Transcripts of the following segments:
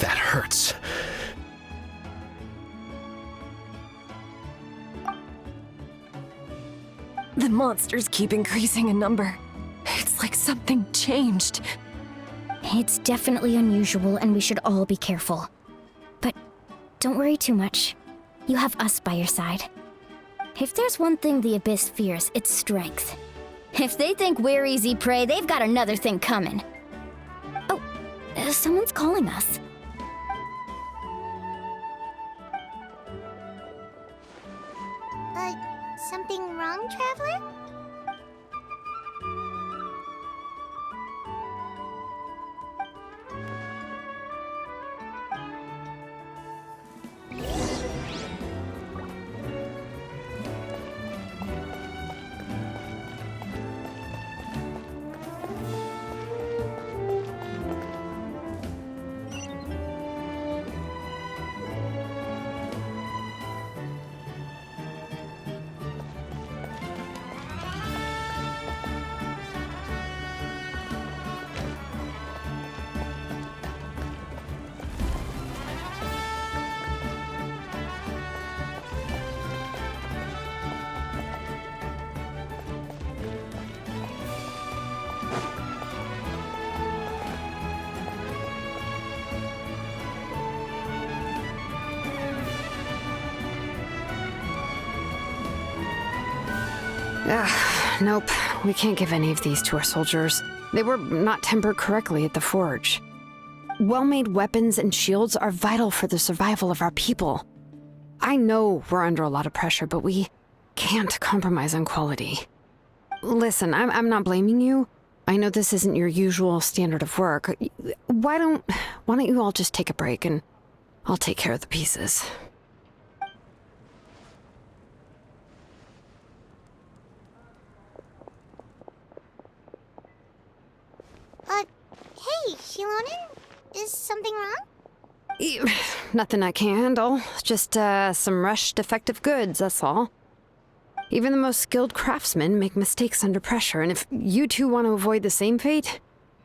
That hurts. The monsters keep increasing in number. It's like something changed. It's definitely unusual and we should all be careful. But don't worry too much. You have us by your side. If there's one thing the Abyss fears, it's strength. If they think we're easy prey, they've got another thing coming. Oh, someone's calling us. Something wrong, Traveler? Nope. We can't give any of these to our soldiers. They were not tempered correctly at the forge. Well-made weapons and shields are vital for the survival of our people. I know we're under a lot of pressure, but we can't compromise on quality. Listen, I'm not blaming you. I know this isn't your usual standard of work. Why don't you all just take a break and I'll take care of the pieces. Hey, Shilonen? Is something wrong? Nothing I can handle. Just, some rushed defective goods, that's all. Even the most skilled craftsmen make mistakes under pressure, and if you two want to avoid the same fate,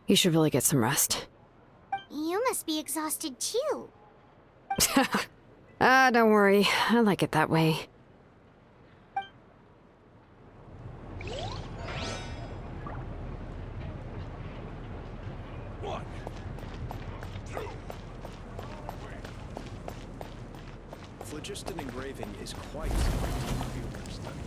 you should really get some rest. You must be exhausted too. Don't worry. I like it that way. Phlogiston engraving is quite something to computer study.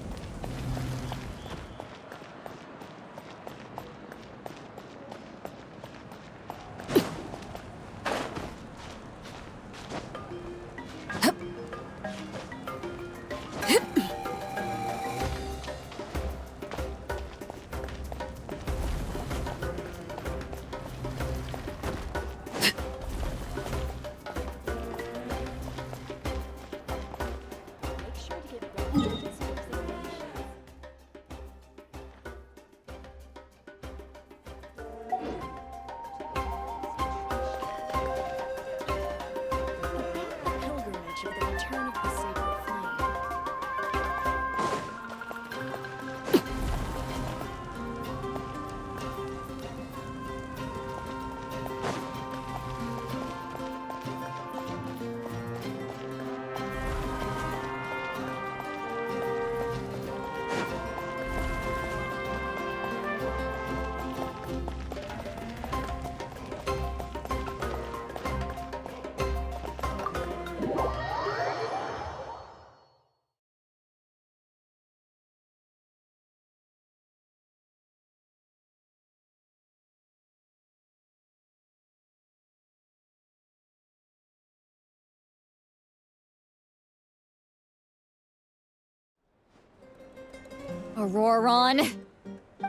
Auroron?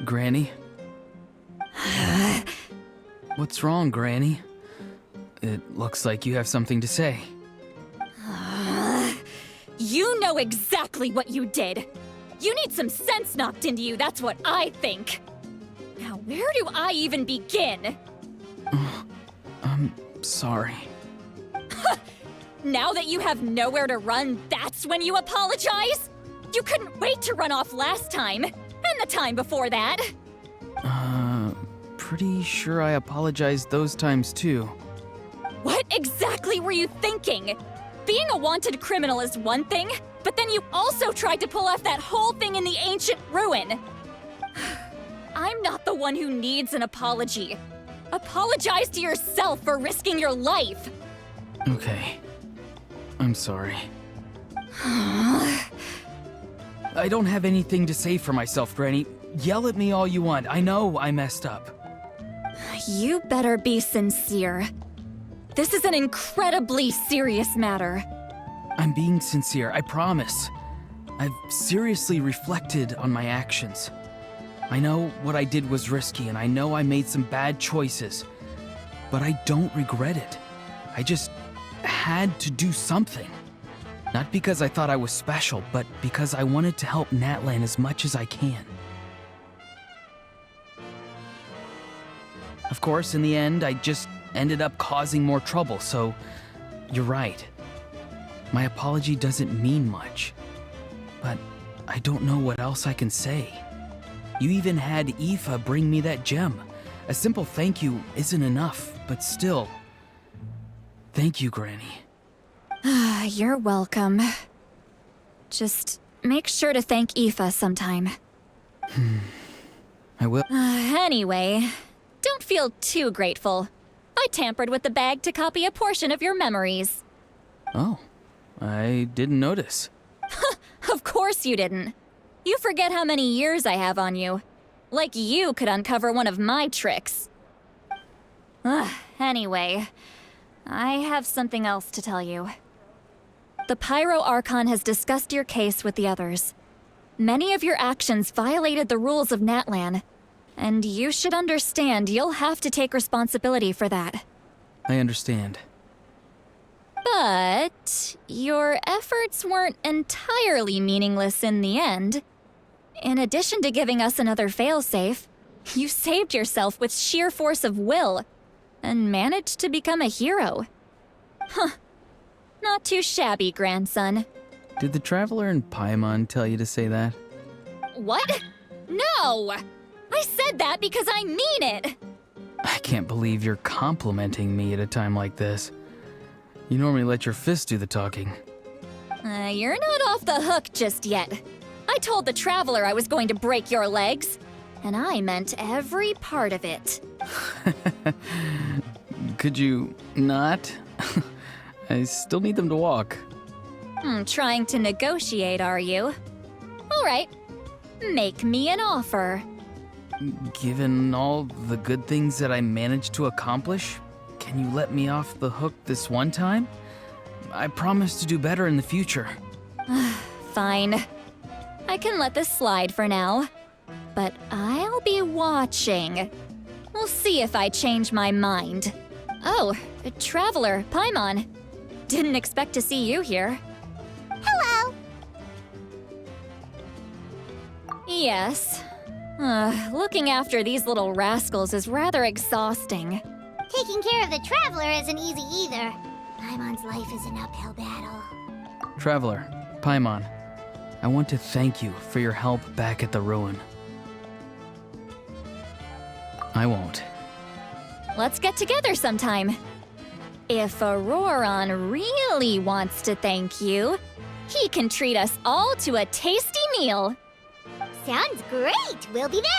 Granny? What's wrong, Granny? It looks like you have something to say. You know exactly what you did! You need some sense knocked into you, that's what I think! Now, where do I even begin? I'm sorry. Now that you have nowhere to run, that's when you apologize? You couldn't wait to run off last time, and the time before that. pretty sure I apologized those times too. What exactly were you thinking? Being a wanted criminal is one thing, but then you also tried to pull off that whole thing in the ancient ruin. I'm not the one who needs an apology. Apologize to yourself for risking your life. Okay. I'm sorry. I don't have anything to say for myself, Granny. Yell at me all you want. I know I messed up. You better be sincere. This is an incredibly serious matter. I'm being sincere, I promise. I've seriously reflected on my actions. I know what I did was risky, and I know I made some bad choices. But I don't regret it. I just had to do something. Not because I thought I was special, but because I wanted to help Natlan as much as I can. Of course, in the end, I just ended up causing more trouble, so you're right. My apology doesn't mean much, but I don't know what else I can say. You even had Aoife bring me that gem. A simple thank you isn't enough, but still. Thank you, Granny. You're welcome. Just make sure to thank Aoife sometime. I will. Anyway, don't feel too grateful. I tampered with the bag to copy a portion of your memories. Oh, I didn't notice. Of course you didn't. You forget how many years I have on you. Like you could uncover one of my tricks. Anyway, I have something else to tell you. The Pyro Archon has discussed your case with the others. Many of your actions violated the rules of Natlan, and you should understand you'll have to take responsibility for that. I understand. But your efforts weren't entirely meaningless in the end. In addition to giving us another failsafe, you saved yourself with sheer force of will and managed to become a hero. Huh. Not too shabby, grandson. Did the Traveler in Paimon tell you to say that? What? No! I said that because I mean it! I can't believe you're complimenting me at a time like this. You normally let your fist do the talking. You're not off the hook just yet. I told the Traveler I was going to break your legs, and I meant every part of it. Could you not? I still need them to walk. Trying to negotiate, are you? All right. Make me an offer. Given all the good things that I managed to accomplish, can you let me off the hook this one time? I promise to do better in the future. Fine. I can let this slide for now. But I'll be watching. We'll see if I change my mind. Oh, Traveler, Paimon. Didn't expect to see you here. Hello. Yes. Looking after these little rascals is rather exhausting. Taking care of the Traveler isn't easy either. Paimon's life is an uphill battle. Traveler, Paimon, I want to thank you for your help back at the ruin. I won't. Let's get together sometime. If Auroron really wants to thank you, he can treat us all to a tasty meal. Sounds great. We'll be there.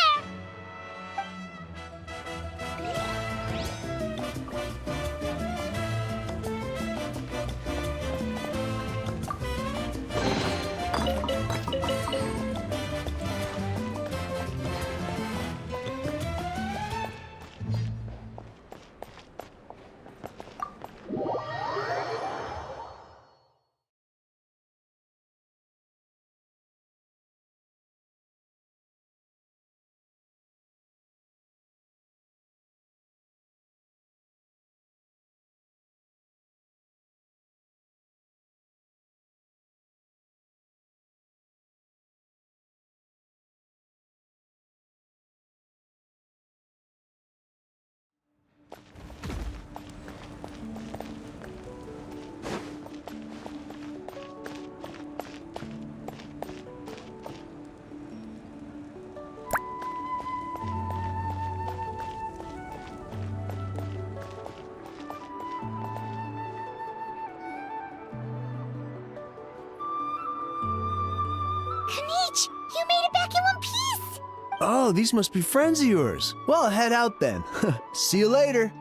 Kanich, you made it back in one piece! Oh, these must be friends of yours. Well, head out then. See you later.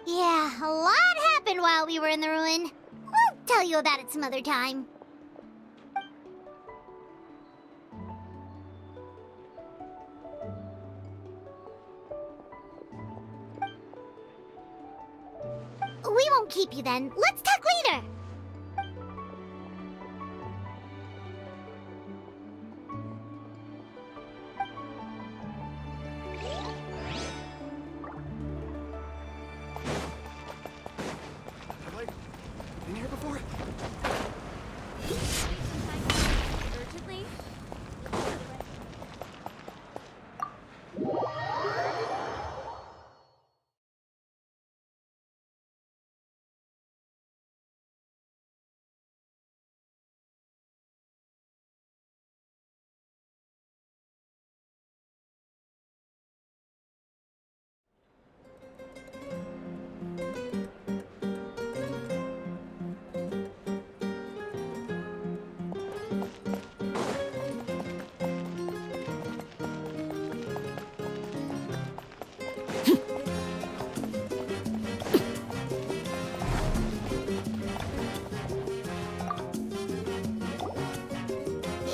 Yeah, a lot happened while we were in the ruin. We'll tell you about it some other time. We won't keep you then. Let's talk later. Have I been here before? Urgently?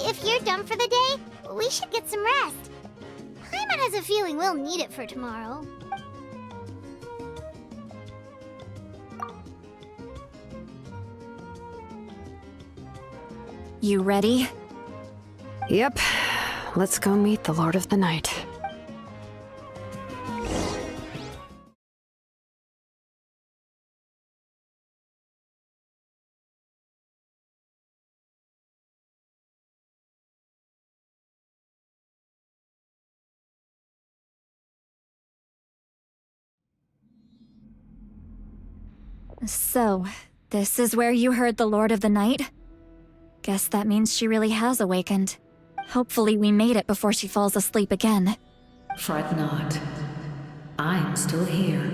If you're done for the day, we should get some rest. Paimon has a feeling we'll need it for tomorrow. You ready? Yep. Let's go meet the Lord of the Night. So, this is where you heard the Lord of the Night? Guess that means she really has awakened. Hopefully we made it before she falls asleep again. Fret not. I'm still here.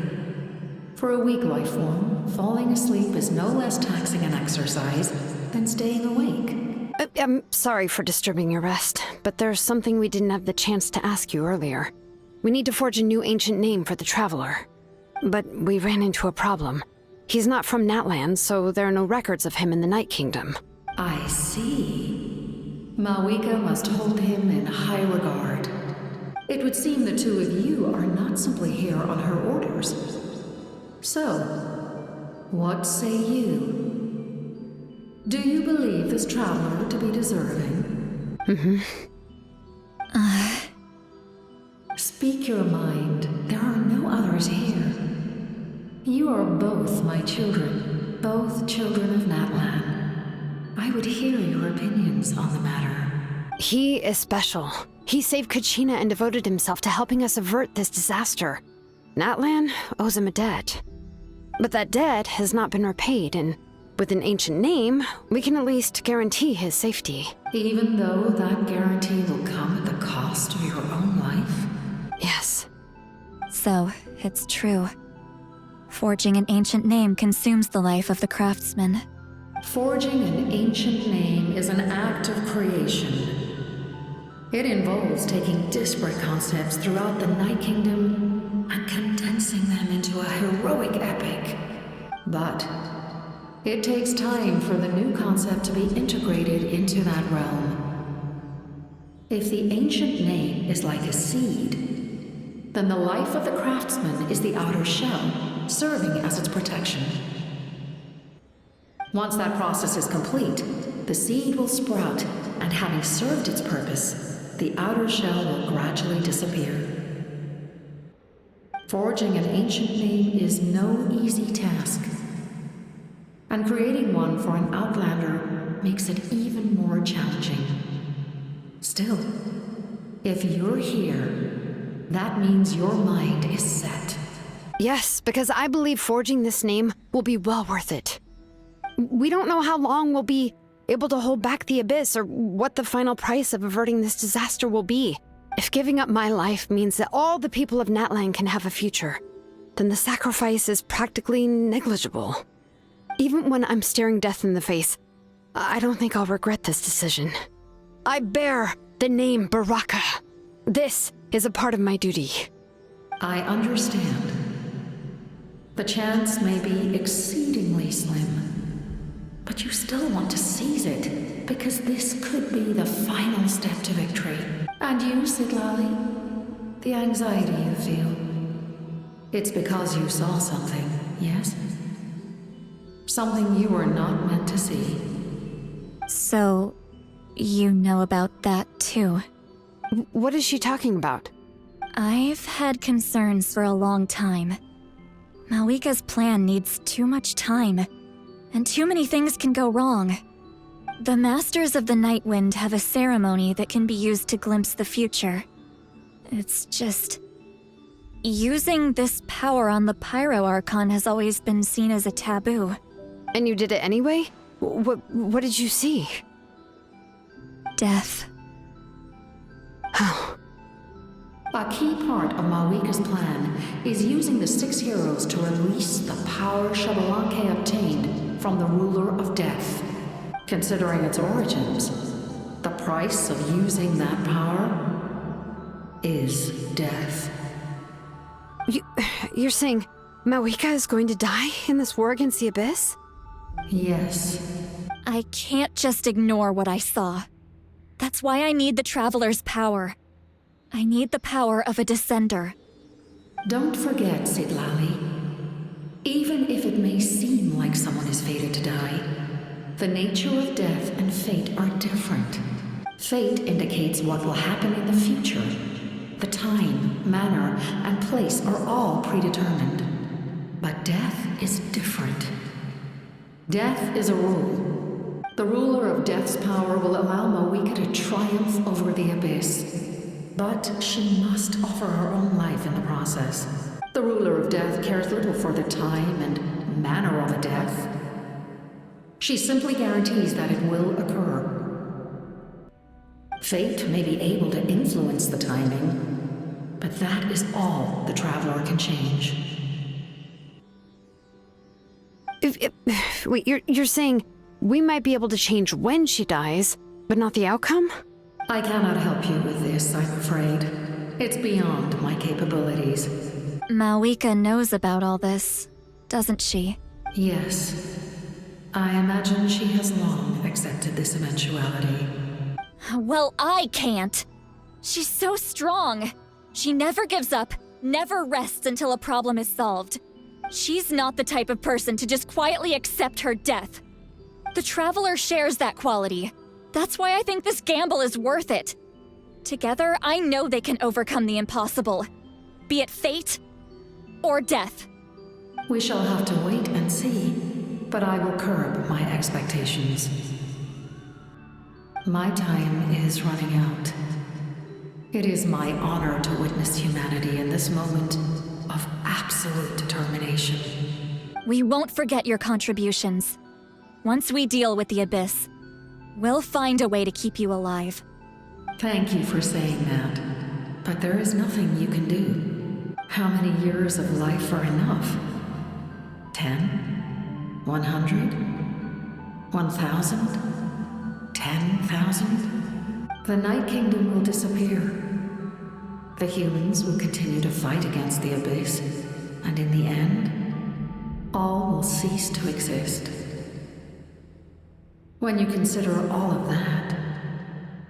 For a weak life form, falling asleep is no less taxing an exercise than staying awake. I'm sorry for disturbing your rest, but there's something we didn't have the chance to ask you earlier. We need to forge a new ancient name for the Traveler. But we ran into a problem. He's not from Natland, so there are no records of him in the Night Kingdom. I see. Mawika must hold him in high regard. It would seem the two of you are not simply here on her orders. So, what say you? Do you believe this traveler to be deserving? Speak your mind. There are no others here. You are both my children, both children of Natlan. I would hear your opinions on the matter. He is special. He saved Kachina and devoted himself to helping us avert this disaster. Natlan owes him a debt. But that debt has not been repaid, and with an ancient name, we can at least guarantee his safety. Even though that guarantee will come at the cost of your own life? Yes. So, it's true. Forging an ancient name consumes the life of the craftsman. Forging an ancient name is an act of creation. It involves taking disparate concepts throughout the Night Kingdom and condensing them into a heroic epic. But it takes time for the new concept to be integrated into that realm. If the ancient name is like a seed, then the life of the craftsman is the outer shell, serving as its protection. Once that process is complete, the seed will sprout, and having served its purpose, the outer shell will gradually disappear. Forging an ancient name is no easy task, and creating one for an outlander makes it even more challenging. Still, if you're here, that means your mind is set. Yes, because I believe forging this name will be well worth it. We don't know how long we'll be able to hold back the abyss or what the final price of averting this disaster will be. If giving up my life means that all the people of Natlan can have a future, then the sacrifice is practically negligible. Even when I'm staring death in the face, I don't think I'll regret this decision. I bear the name Baraka. This is a part of my duty. I understand. The chance may be exceedingly slim, but you still want to seize it, because this could be the final step to victory. And you, Sidlali, the anxiety you feel, it's because you saw something, yes? Something you were not meant to see. So, you know about that too. What is she talking about? I've had concerns for a long time. Malika's plan needs too much time, and too many things can go wrong. The Masters of the Night Wind have a ceremony that can be used to glimpse the future. It's just... using this power on the Pyro Archon has always been seen as a taboo. And you did it anyway? What did you see? Death. Oh. A key part of Malika's plan is using the 6 heroes to release the power Xbalanque obtained from the Ruler of Death. Considering its origins, the price of using that power is death. You're saying Malika is going to die in this war against the Abyss? Yes. I can't just ignore what I saw. That's why I need the Traveler's power. I need the power of a Descender. Don't forget, Sidlali. Even if it may seem like someone is fated to die, the nature of death and fate are different. Fate indicates what will happen in the future. The time, manner, and place are all predetermined. But death is different. Death is a rule. The ruler of death's power will allow Malika to triumph over the Abyss. But she must offer her own life in the process. The ruler of death cares little for the time and manner of a death. She simply guarantees that it will occur. Fate may be able to influence the timing, but that is all the Traveler can change. Wait, you're saying we might be able to change when she dies, but not the outcome? I cannot help you with this, I'm afraid. It's beyond my capabilities. Malika knows about all this, doesn't she? Yes. I imagine she has long accepted this eventuality. Well, I can't. She's so strong. She never gives up, never rests until a problem is solved. She's not the type of person to just quietly accept her death. The Traveler shares that quality. That's why I think this gamble is worth it. Together, I know they can overcome the impossible. Be it fate or death. We shall have to wait and see, but I will curb my expectations. My time is running out. It is my honor to witness humanity in this moment of absolute determination. We won't forget your contributions. Once we deal with the Abyss, we'll find a way to keep you alive. Thank you for saying that, but there is nothing you can do. How many years of life are enough? 10? 100? 1,000? 10,000? The Night Kingdom will disappear. The humans will continue to fight against the Abyss, and in the end, all will cease to exist. When you consider all of that,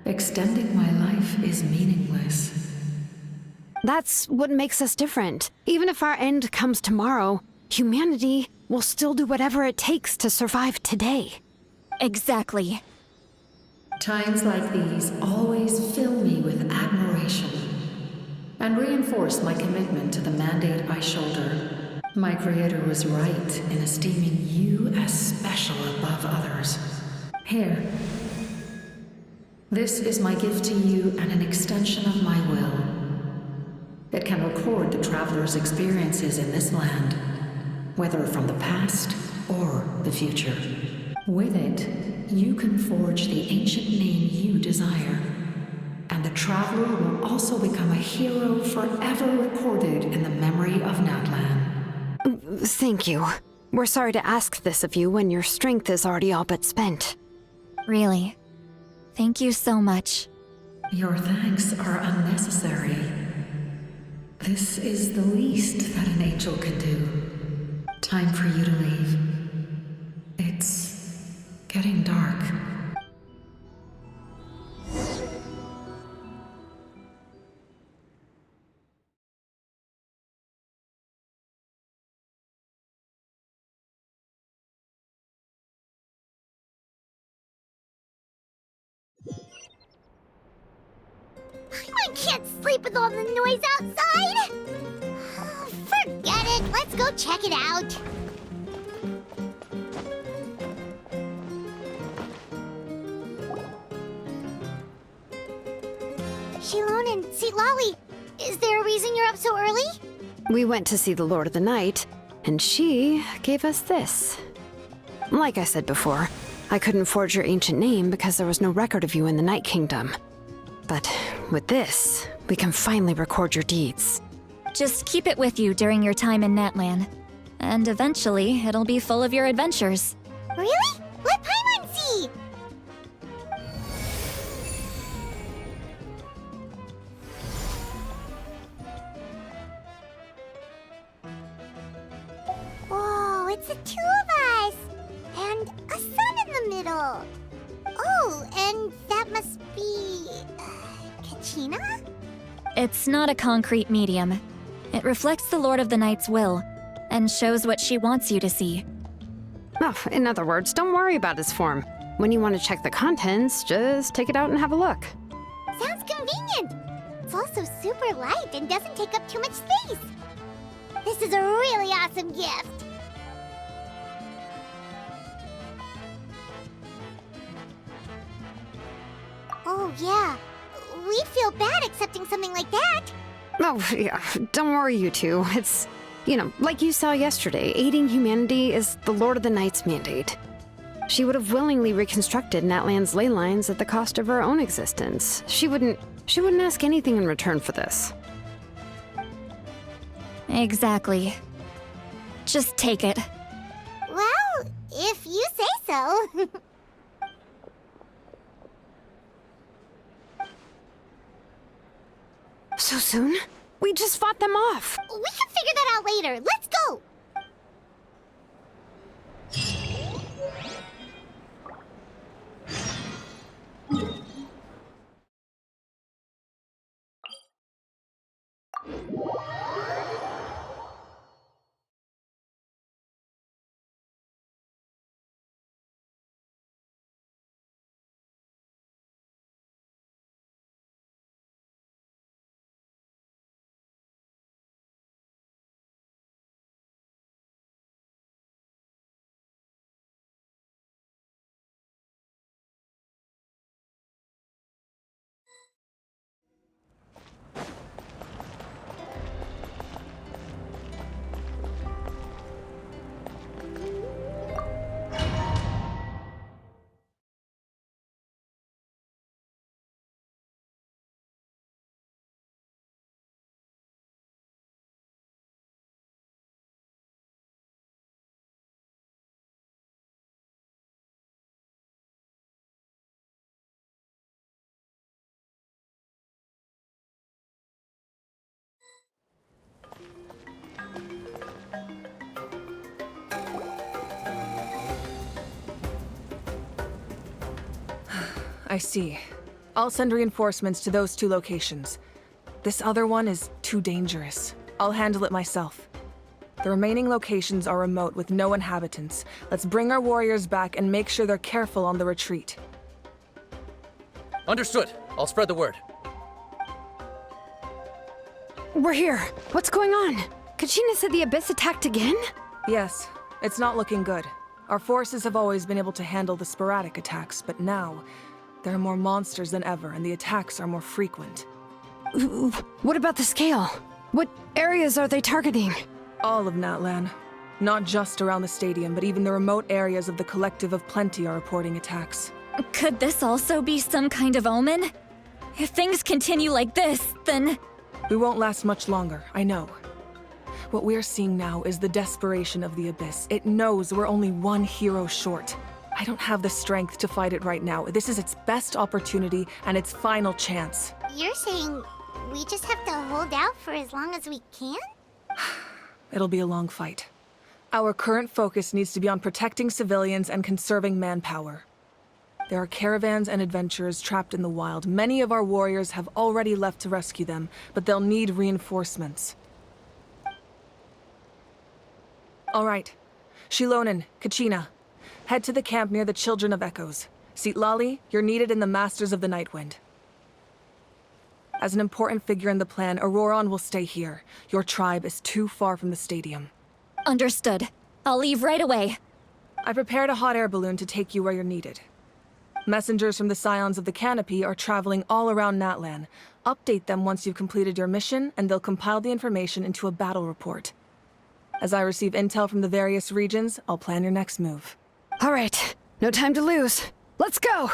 extending my life is meaningless. That's what makes us different. Even if our end comes tomorrow, humanity will still do whatever it takes to survive today. Exactly. Times like these always fill me with admiration and reinforce my commitment to the mandate I shoulder. My creator was right in esteeming you as special above others. Here. This is my gift to you and an extension of my will. It can record the traveler's experiences in this land, whether from the past or the future. With it, you can forge the ancient name you desire, and the traveler will also become a hero forever recorded in the memory of Natlan. Thank you. We're sorry to ask this of you when your strength is already all but spent. Really. Thank you so much. Your thanks are unnecessary. This is the least that an angel can do. Time for you to leave. It's getting dark. I can't sleep with all the noise outside! Forget it, let's go check it out. Shilon and Lolly, is there a reason you're up so early? We went to see the Lord of the Night, and she gave us this. Like I said before, I couldn't forge your ancient name because there was no record of you in the Night Kingdom. But with this, we can finally record your deeds. Just keep it with you during your time in Natlan. And eventually, it'll be full of your adventures. Really? Let Paimon see! Whoa, it's the two of us! And a sun in the middle! Oh, and that must be... Kachina? It's not a concrete medium. It reflects the Lord of the Night's will, and shows what she wants you to see. Oh, in other words, don't worry about his form. When you want to check the contents, just take it out and have a look. Sounds convenient! It's also super light and doesn't take up too much space. This is a really awesome gift! Oh yeah, we'd feel bad accepting something like that. Oh, yeah, don't worry, you two. It's, like you saw yesterday, aiding humanity is the Lord of the Night's mandate. She would have willingly reconstructed Natlan's ley lines at the cost of her own existence. She wouldn't ask anything in return for this. Exactly. Just take it. Well, if you say so. So soon? We just fought them off. We can figure that out later. Let's go! I see. I'll send reinforcements to those 2 locations. This other one is too dangerous. I'll handle it myself. The remaining locations are remote with no inhabitants. Let's bring our warriors back and make sure they're careful on the retreat. Understood. I'll spread the word. We're here. What's going on? Kachina said the Abyss attacked again? Yes, it's not looking good. Our forces have always been able to handle the sporadic attacks, but now, there are more monsters than ever, and the attacks are more frequent. What about the scale? What areas are they targeting? All of Natlan. Not just around the stadium, but even the remote areas of the Collective of Plenty are reporting attacks. Could this also be some kind of omen? If things continue like this, then... We won't last much longer, I know. What we're seeing now is the desperation of the Abyss. It knows we're only one hero short. I don't have the strength to fight it right now. This is its best opportunity and its final chance. You're saying we just have to hold out for as long as we can? It'll be a long fight. Our current focus needs to be on protecting civilians and conserving manpower. There are caravans and adventurers trapped in the wild. Many of our warriors have already left to rescue them, but they'll need reinforcements. All right. Shilonen, Kachina, head to the camp near the Children of Echoes. Citlali, you're needed in the Masters of the Nightwind. As an important figure in the plan, Auroron will stay here. Your tribe is too far from the stadium. Understood. I'll leave right away. I prepared a hot air balloon to take you where you're needed. Messengers from the Scions of the Canopy are traveling all around Natlan. Update them once you've completed your mission, and they'll compile the information into a battle report. As I receive intel from the various regions, I'll plan your next move. All right, no time to lose. Let's go!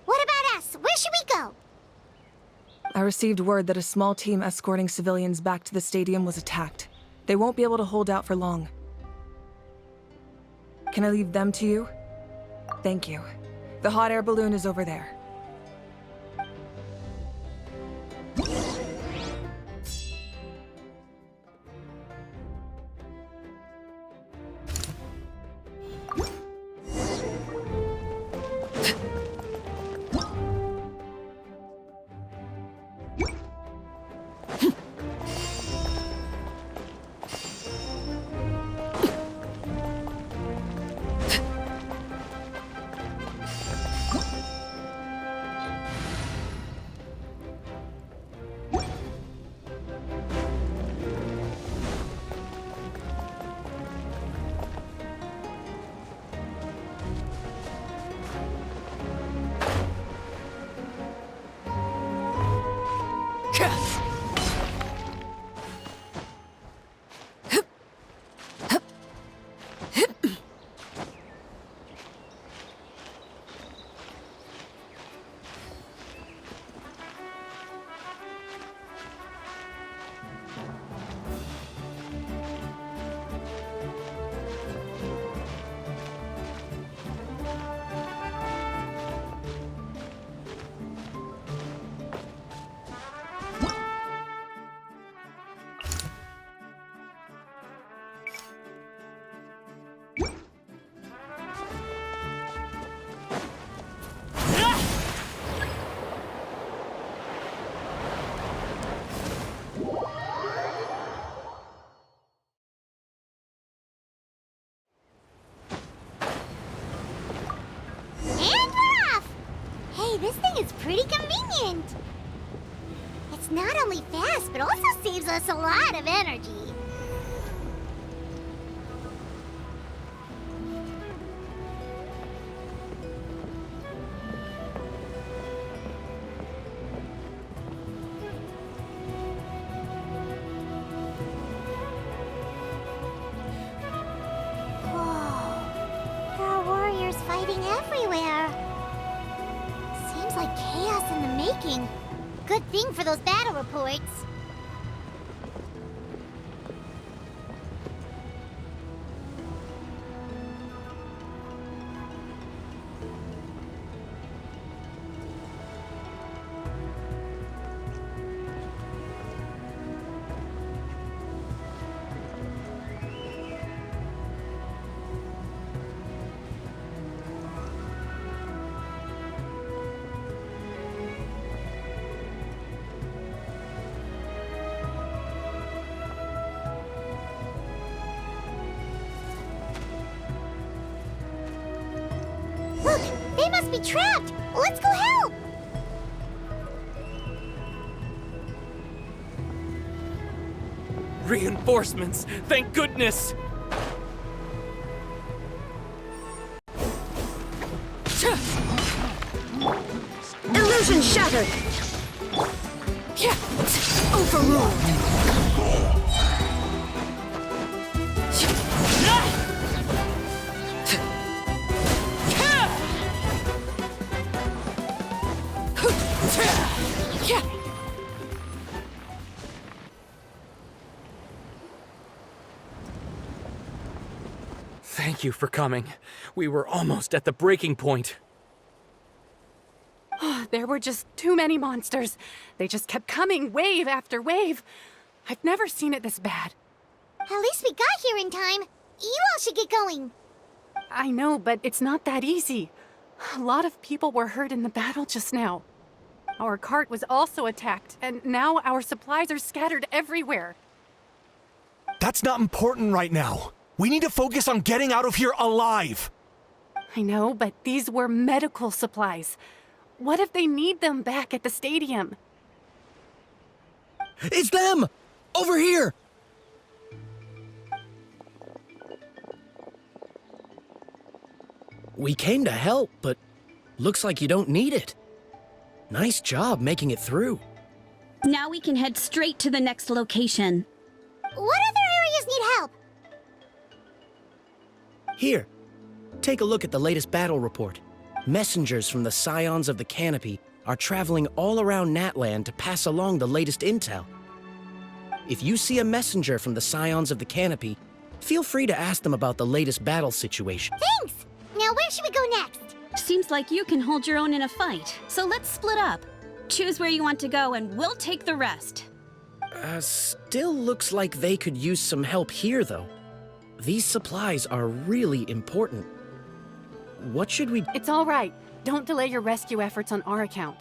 What about us? Where should we go? I received word that a small team escorting civilians back to the stadium was attacked. They won't be able to hold out for long. Can I leave them to you? Thank you. The hot air balloon is over there. This thing is pretty convenient. It's not only fast, but also saves us a lot of energy. Whoa, there are warriors fighting everywhere. Seems like chaos in the making. Good thing for those battle reports. Look, they must be trapped. Let's go help. Reinforcements! Thank goodness! Illusion shattered! Overruled. Thank you for coming. We were almost at the breaking point. There were just too many monsters. They just kept coming, wave after wave. I've never seen it this bad. At least we got here in time. You all should get going. I know, but it's not that easy. A lot of people were hurt in the battle just now. Our cart was also attacked, and now our supplies are scattered everywhere. That's not important right now. We need to focus on getting out of here alive. I know, but these were medical supplies. What if they need them back at the stadium? It's them! Over here! We came to help, but looks like you don't need it. Nice job making it through. Now we can head straight to the next location. What other areas need help? Here, take a look at the latest battle report. Messengers from the Scions of the Canopy are traveling all around Natland to pass along the latest intel. If you see a messenger from the Scions of the Canopy, feel free to ask them about the latest battle situation. Thanks! Now where should we go next? Seems like you can hold your own in a fight, so let's split up. Choose where you want to go and we'll take the rest. Still looks like they could use some help here, though. These supplies are really important. What should we... It's all right. Don't delay your rescue efforts on our account.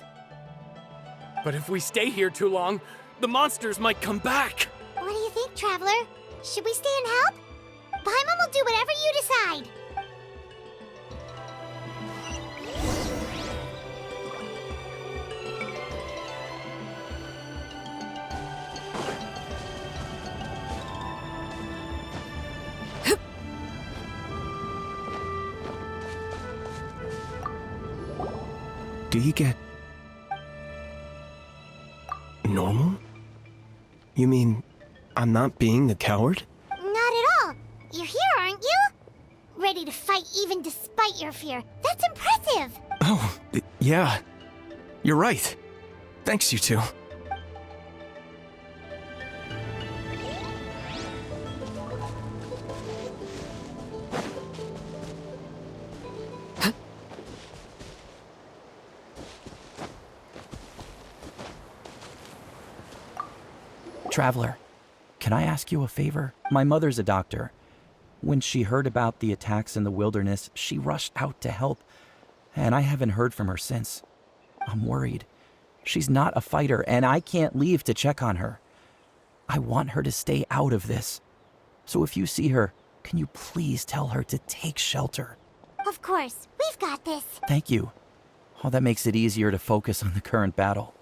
But if we stay here too long, the monsters might come back. What do you think, Traveler? Should we stay and help? Paimon will do whatever you decide. Do you get... normal? You mean, I'm not being a coward? Not at all. You're here, aren't you? Ready to fight even despite your fear. That's impressive. Oh, yeah. You're right. Thanks, you two. Traveler, can I ask you a favor? My mother's a doctor. When she heard about the attacks in the wilderness, she rushed out to help, and I haven't heard from her since. I'm worried. She's not a fighter, and I can't leave to check on her. I want her to stay out of this. So if you see her, can you please tell her to take shelter? Of course. We've got this. Thank you. Oh, that makes it easier to focus on the current battle.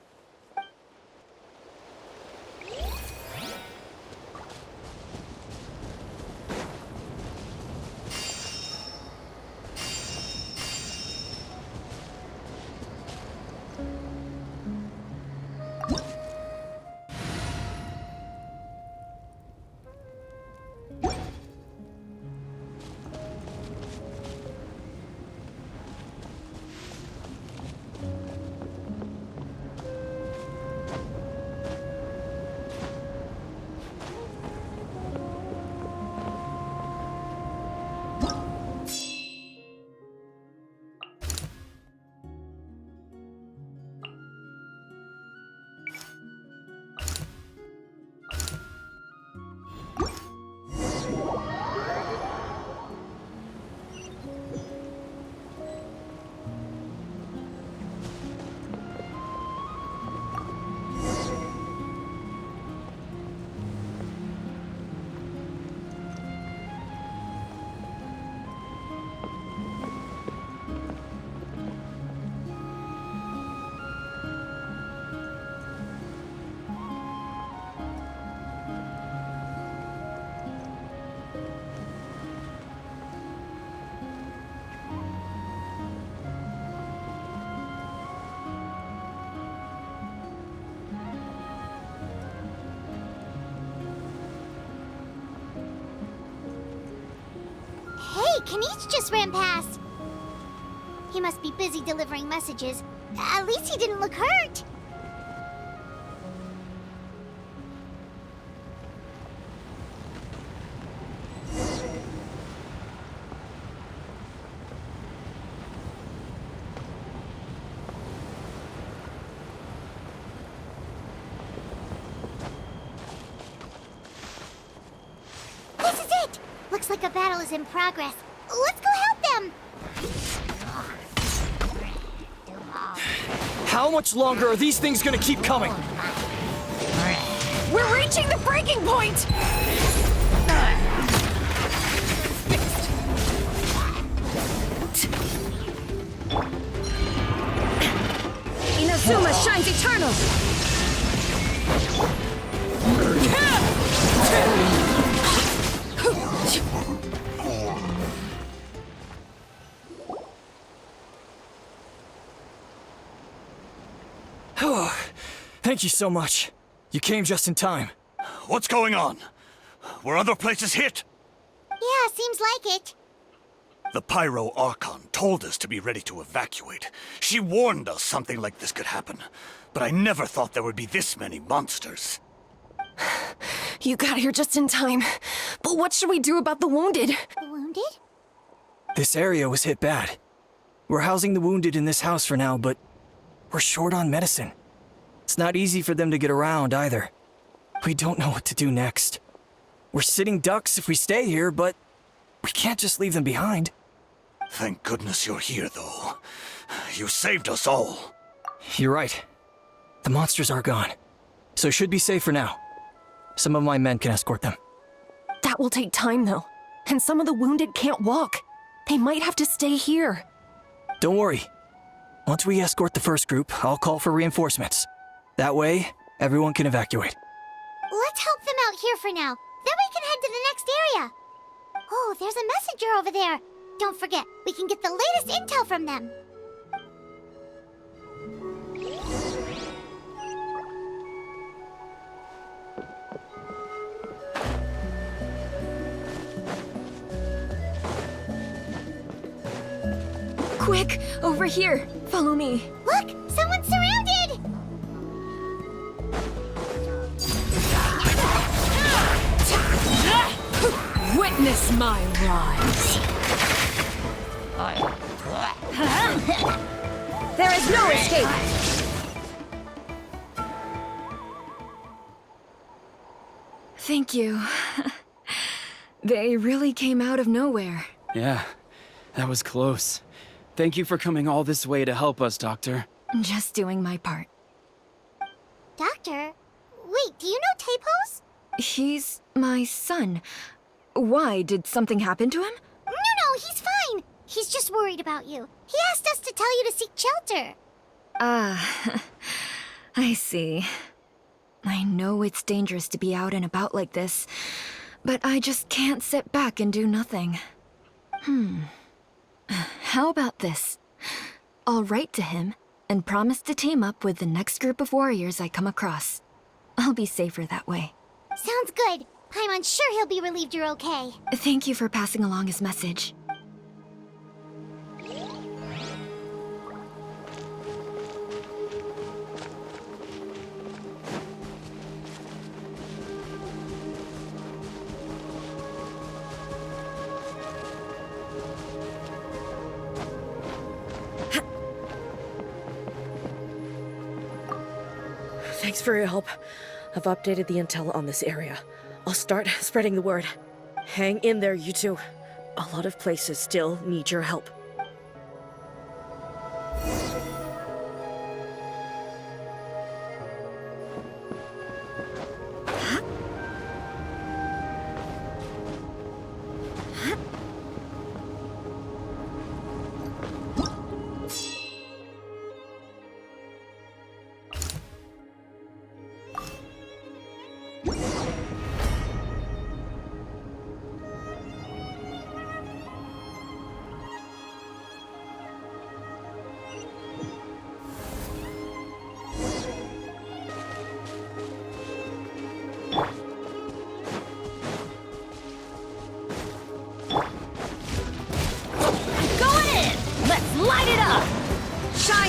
Kanish just ran past. He must be busy delivering messages. At least he didn't look hurt. This is it! Looks like a battle is in progress. Let's go help them! How much longer are these things gonna keep coming? We're reaching the breaking point! Inazuma shines eternal! Thank you so much. You came just in time. What's going on? Were other places hit? Yeah, seems like it. The Pyro Archon told us to be ready to evacuate. She warned us something like this could happen. But I never thought there would be this many monsters. You got here just in time. But what should we do about the wounded? The wounded? This area was hit bad. We're housing the wounded in this house for now, but we're short on medicine. It's not easy for them to get around either. We don't know what to do next. We're sitting ducks if we stay here, but we can't just leave them behind. Thank goodness you're here, though. You saved us all. You're right. The monsters are gone, so it should be safe for now. Some of my men can escort them. That will take time, though. And some of the wounded can't walk. They might have to stay here. Don't worry. Once we escort the first group, I'll call for reinforcements. That way, everyone can evacuate. Let's help them out here for now. Then we can head to the next area. Oh, there's a messenger over there. Don't forget, we can get the latest intel from them. Quick, over here. Follow me. Look, someone's surrounded! Witness my rise. There is no escape! Thank you. They really came out of nowhere. Yeah, that was close. Thank you for coming all this way to help us, Doctor. Just doing my part. Doctor? Wait, do you know Tapos? He's my son. Why? Did something happen to him? No, he's fine. He's just worried about you. He asked us to tell you to seek shelter. Ah, I see. I know it's dangerous to be out and about like this, but I just can't sit back and do nothing. How about this? I'll write to him and promise to team up with the next group of warriors I come across. I'll be safer that way. Sounds good. Paimon's sure he'll be relieved you're okay. Thank you for passing along his message. Thanks for your help. I've updated the intel on this area. I'll start spreading the word. Hang in there, you two. A lot of places still need your help.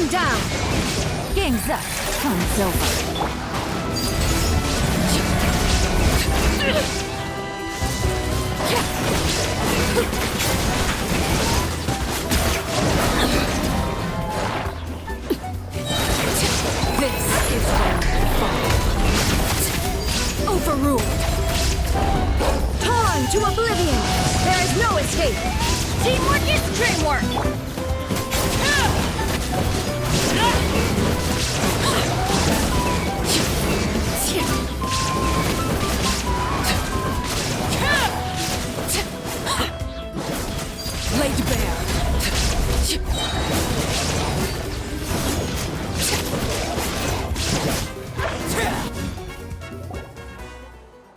Shine down! Game's up. Fun's over. This is where I fall. Overruled. Torn to oblivion. There is no escape. Teamwork is dreamwork. Laid bare.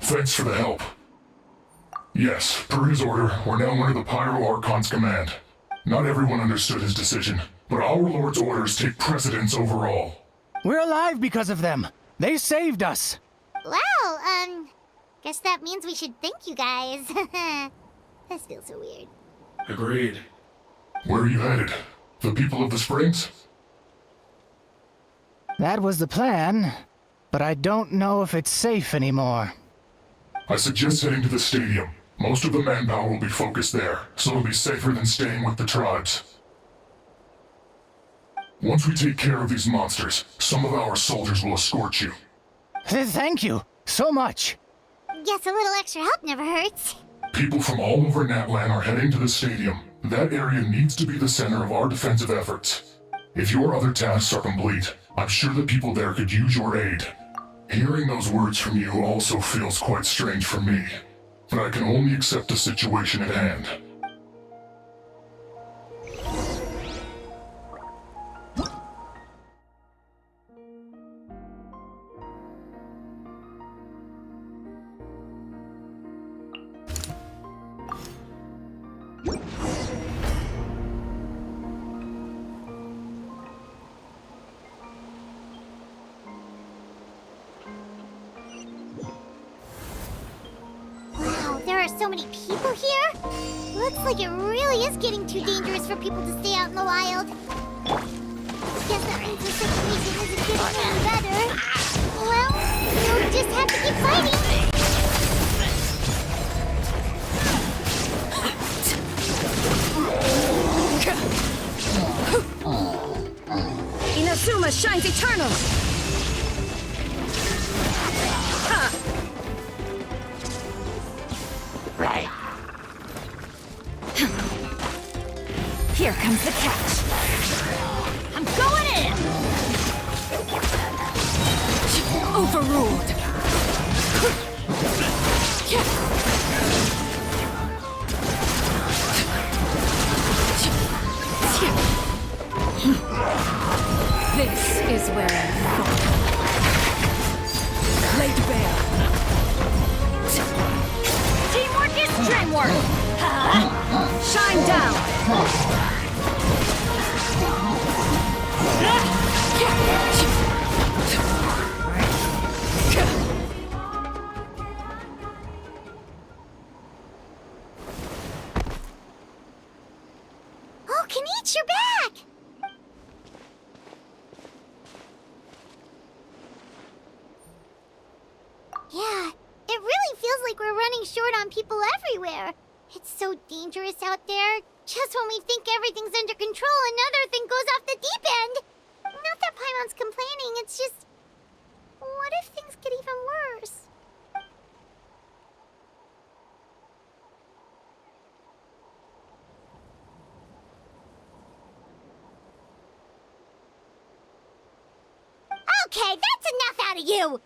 Thanks for the help. Yes, per his order, we're now under the Pyro Archon's command. Not everyone understood his decision, but our Lord's orders take precedence over all. We're alive because of them. They saved us. Well, guess that means we should thank you guys. This feels so weird. Agreed. Where are you headed? The people of the Springs? That was the plan, but I don't know if it's safe anymore. I suggest heading to the stadium. Most of the manpower will be focused there, so it'll be safer than staying with the tribes. Once we take care of these monsters, some of our soldiers will escort you. Thank you so much. Guess a little extra help never hurts. People from all over Natlan are heading to the stadium. That area needs to be the center of our defensive efforts. If your other tasks are complete, I'm sure the people there could use your aid. Hearing those words from you also feels quite strange for me, but I can only accept the situation at hand. So many people here? Looks like it really is getting too dangerous for people to stay out in the wild. Guess that means the situation isn't getting any better. Well, we'll just have to keep fighting. Inazuma shines eternal! Here comes the catch. I'm going in! Overruled. This is where I fall. Laid bare. Teamwork is dreamwork! Shine down! Oh, Kenichi, you're back! Yeah, it really feels like we're running short on people everywhere. It's so dangerous out there. Just when we think everything's under control, another thing goes off the deep end. Not that Paimon's complaining, it's just... What if things get even worse? Okay, that's enough out of you!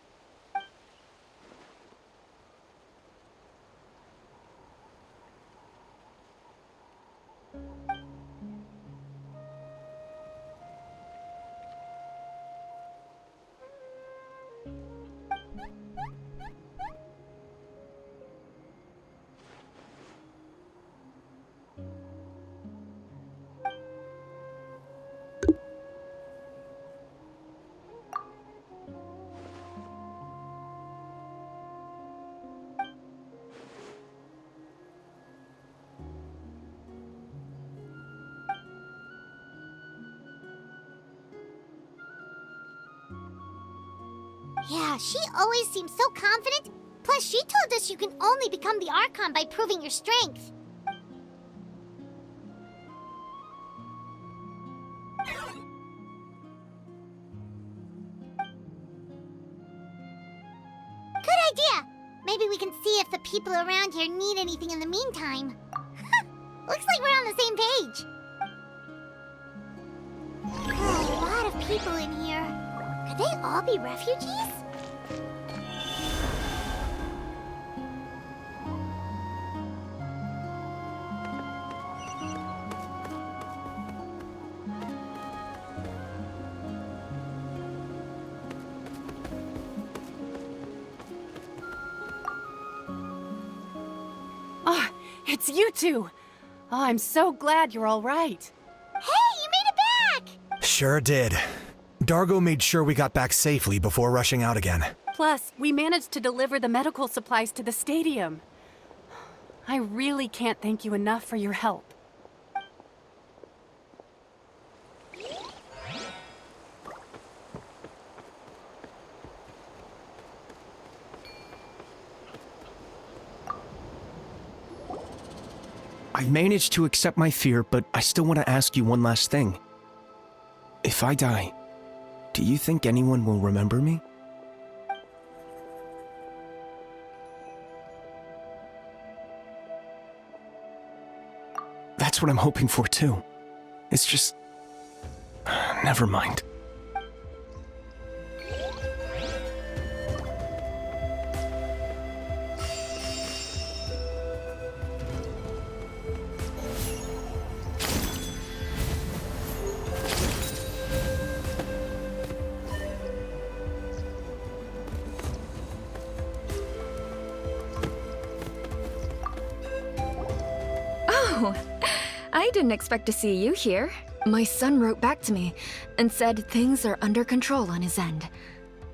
Yeah, she always seems so confident. Plus, she told us you can only become the Archon by proving your strength. Good idea! Maybe we can see if the people around here need anything in the meantime. Looks like we're on the same page. There are a lot of people in here. Could they all be refugees? Oh, it's you two! Oh, I'm so glad you're all right. Hey, you made it back! Sure did. Dargo made sure we got back safely before rushing out again. Plus, we managed to deliver the medical supplies to the stadium. I really can't thank you enough for your help. I've managed to accept my fear, but I still want to ask you one last thing. If I die, do you think anyone will remember me? That's what I'm hoping for too. It's just... never mind. Oh, I didn't expect to see you here. My son wrote back to me and said things are under control on his end.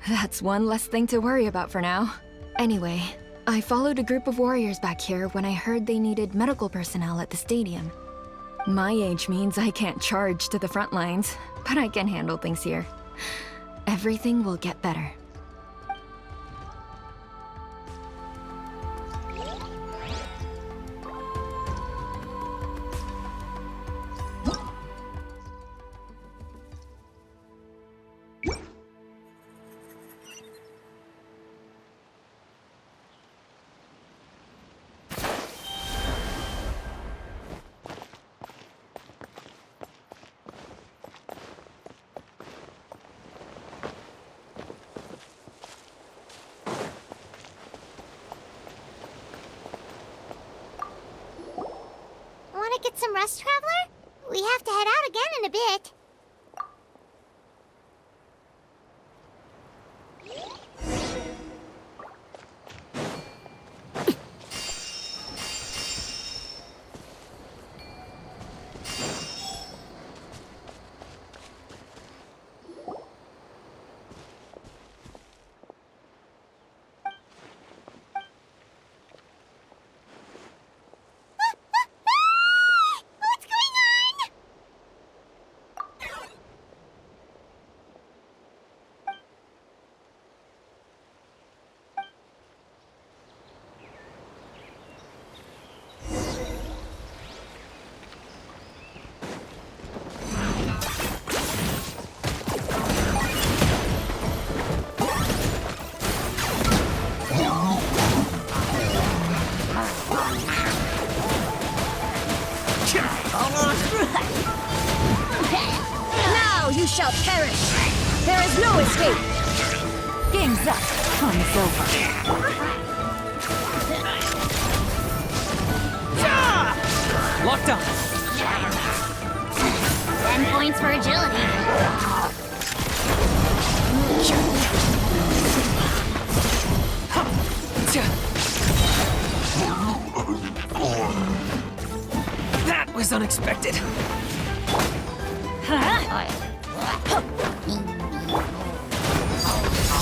That's one less thing to worry about for now. Anyway, I followed a group of warriors back here when I heard they needed medical personnel at the stadium. My age means I can't charge to the front lines, but I can handle things here. Everything will get better. Want to get some rest, Traveler? We have to head out again in a bit. Now you shall perish! There is no escape! Game's up. Fun's over. Locked on! 10 points for agility. That was unexpected.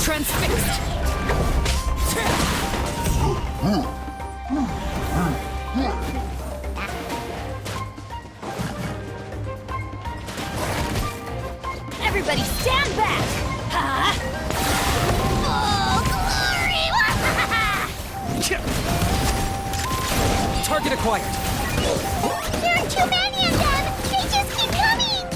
Transfixed! Everybody stand back! Huh? Target acquired. There are too many of them! They just keep coming!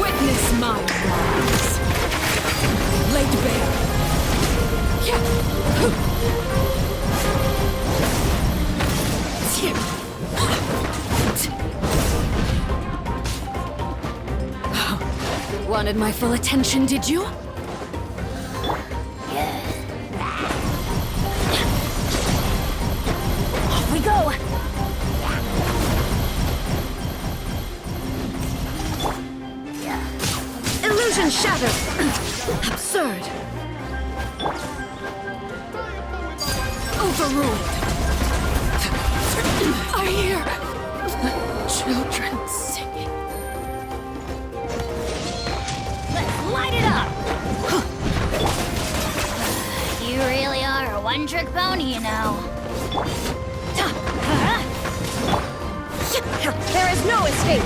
Witness my wrongs. Laid bare. Wanted my full attention, did you? Off we go! Illusion shattered! Absurd! Overruled! I hear children singing. Let's light it up! You really are a one-trick pony, you know. There is no escape!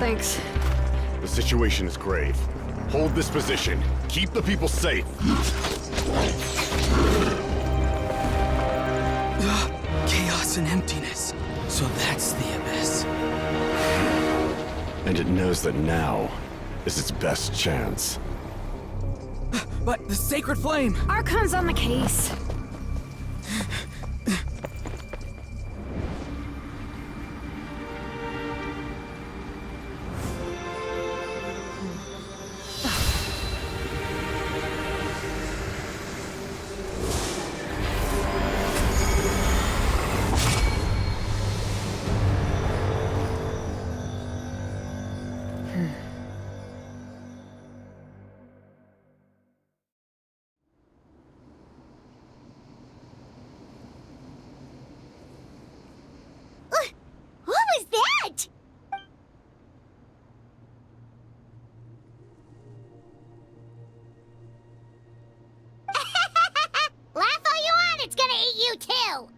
Thanks. The situation is grave. Hold this position. Keep the people safe. Chaos and emptiness. So that's the abyss. And it knows that now is its best chance. But the sacred flame! Archon's on the case. What was that? Laugh all you want, it's gonna eat you too!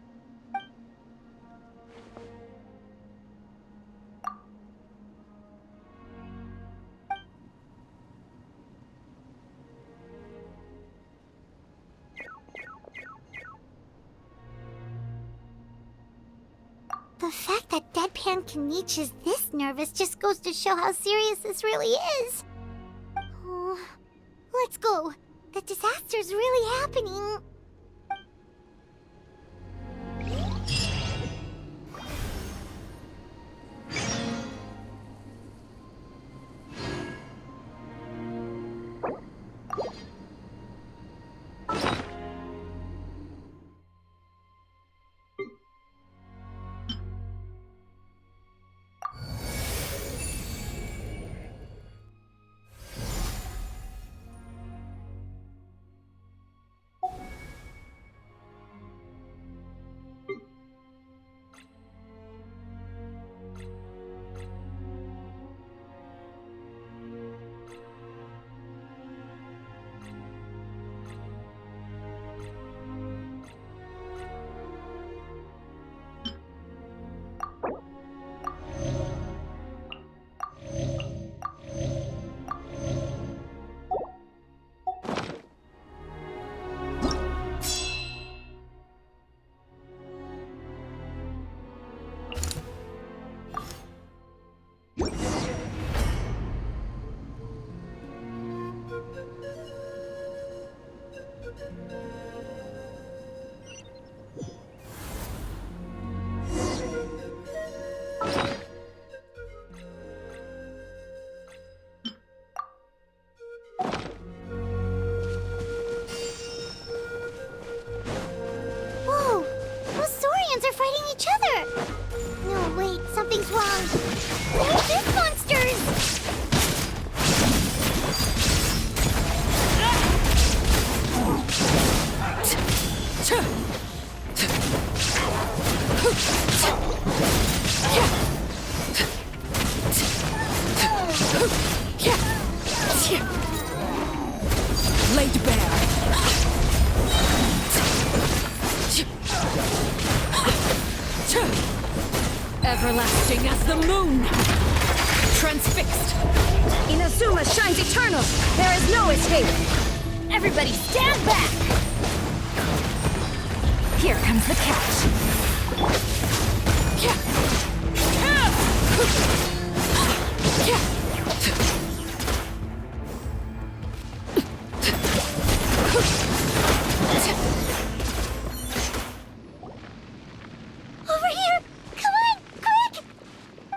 The fact that Deadpan Kaniche is this nervous just goes to show how serious this really is. Oh, let's go. The disaster's really happening. Transfixed! Inazuma shines eternal! There is no escape! Everybody stand back! Here comes the catch. Over here! Come on, quick!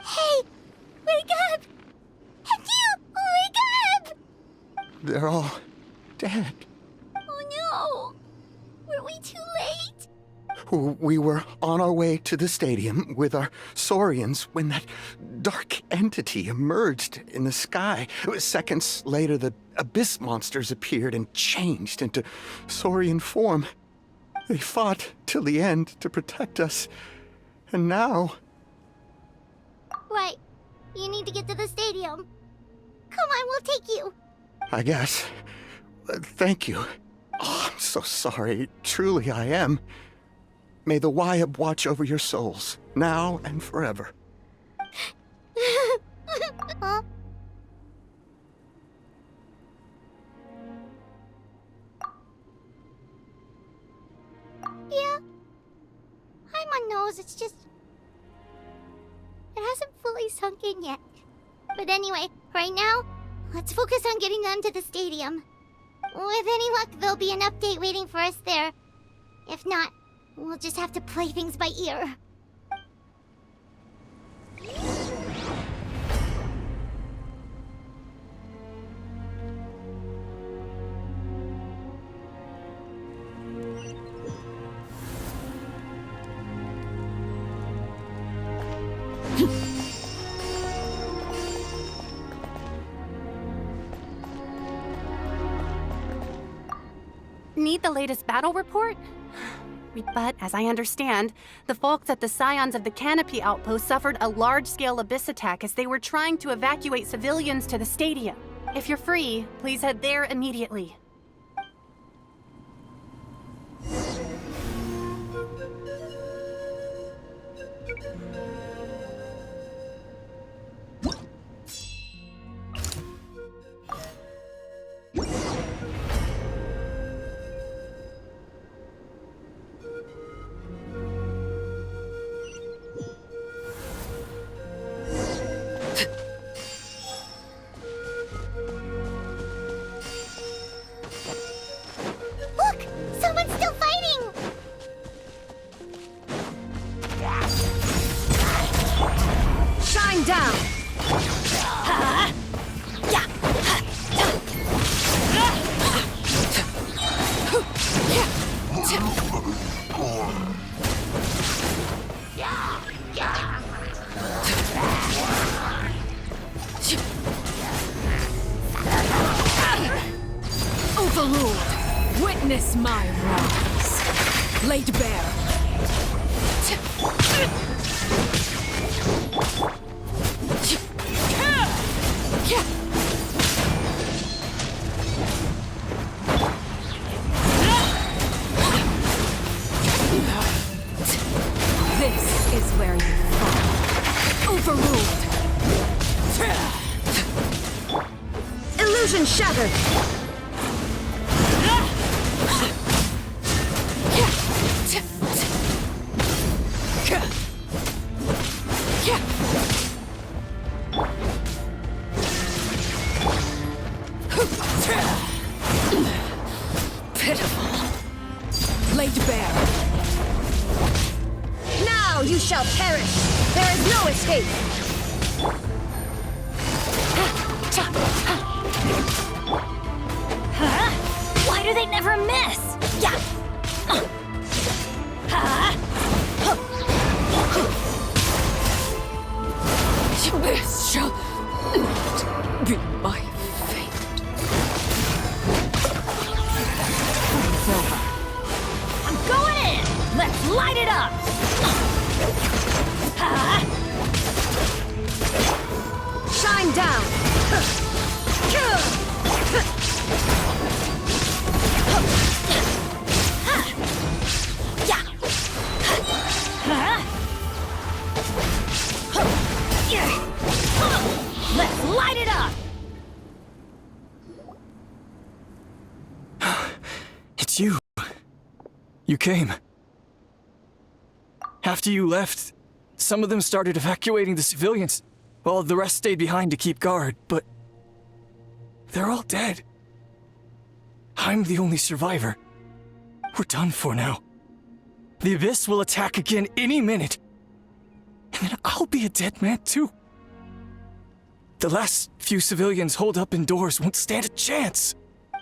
Hey, wake up! You, wake up! They're all dead. Oh no! Were we too late? We were on our way to the stadium with our Saurians when that dark entity emerged in the sky. Seconds later, the abyss monsters appeared and changed into Saurian form. They fought till the end to protect us. And now... Right. You need to get to the stadium. Come on, we'll take you. I guess. Thank you. Oh, I'm so sorry. Truly I am. May the Wyab watch over your souls, now and forever. Huh? Yeah. Hi, my nose. It's just... It hasn't fully sunk in yet. But anyway, right now, let's focus on getting them to the stadium. With any luck, there'll be an update waiting for us there. If not, we'll just have to play things by ear. Need the latest battle report? But, as I understand, the folks at the Scions of the Canopy outpost suffered a large-scale abyss attack as they were trying to evacuate civilians to the stadium. If you're free, please head there immediately. Look! Someone's still fighting! Shine down! Overlord, witness my wrongs. Laid bare. This is where you fall. Overruled. Illusion shattered. Pitiful. Laid bare. Now you shall perish. There is no escape. Why do they never miss? Yeah. This shall not be my fate. It's over. I'm going in. Let's light it up. Shine down. Yeah. Let's light it up! It's you. You came. After you left, some of them started evacuating the civilians, while the rest stayed behind to keep guard, but they're all dead. I'm the only survivor. We're done for now. The Abyss will attack again any minute. And then I'll be a dead man too. The last few civilians holed up indoors won't stand a chance.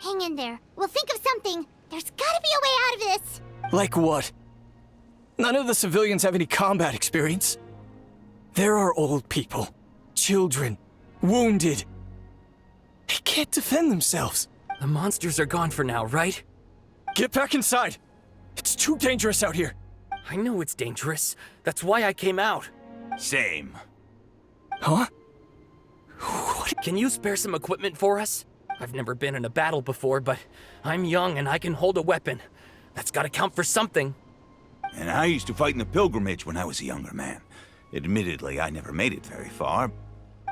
Hang in there. We'll think of something. There's gotta be a way out of this. Like what? None of the civilians have any combat experience. There are old people, children, wounded. They can't defend themselves. The monsters are gone for now, right? Get back inside! It's too dangerous out here. I know it's dangerous. That's why I came out. Same. Huh? Can you spare some equipment for us? I've never been in a battle before, but I'm young and I can hold a weapon. That's gotta count for something. And I used to fight in the pilgrimage when I was a younger man. Admittedly, I never made it very far.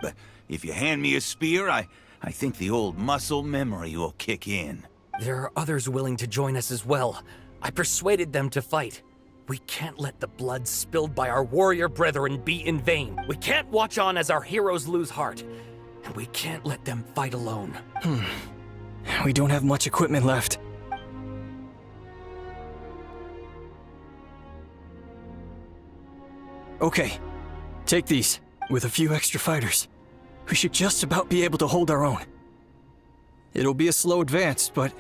But if you hand me a spear, I think the old muscle memory will kick in. There are others willing to join us as well. I persuaded them to fight. We can't let the blood spilled by our warrior brethren be in vain. We can't watch on as our heroes lose heart. And we can't let them fight alone. We don't have much equipment left. Okay, take these. With a few extra fighters, we should just about be able to hold our own. It'll be a slow advance, but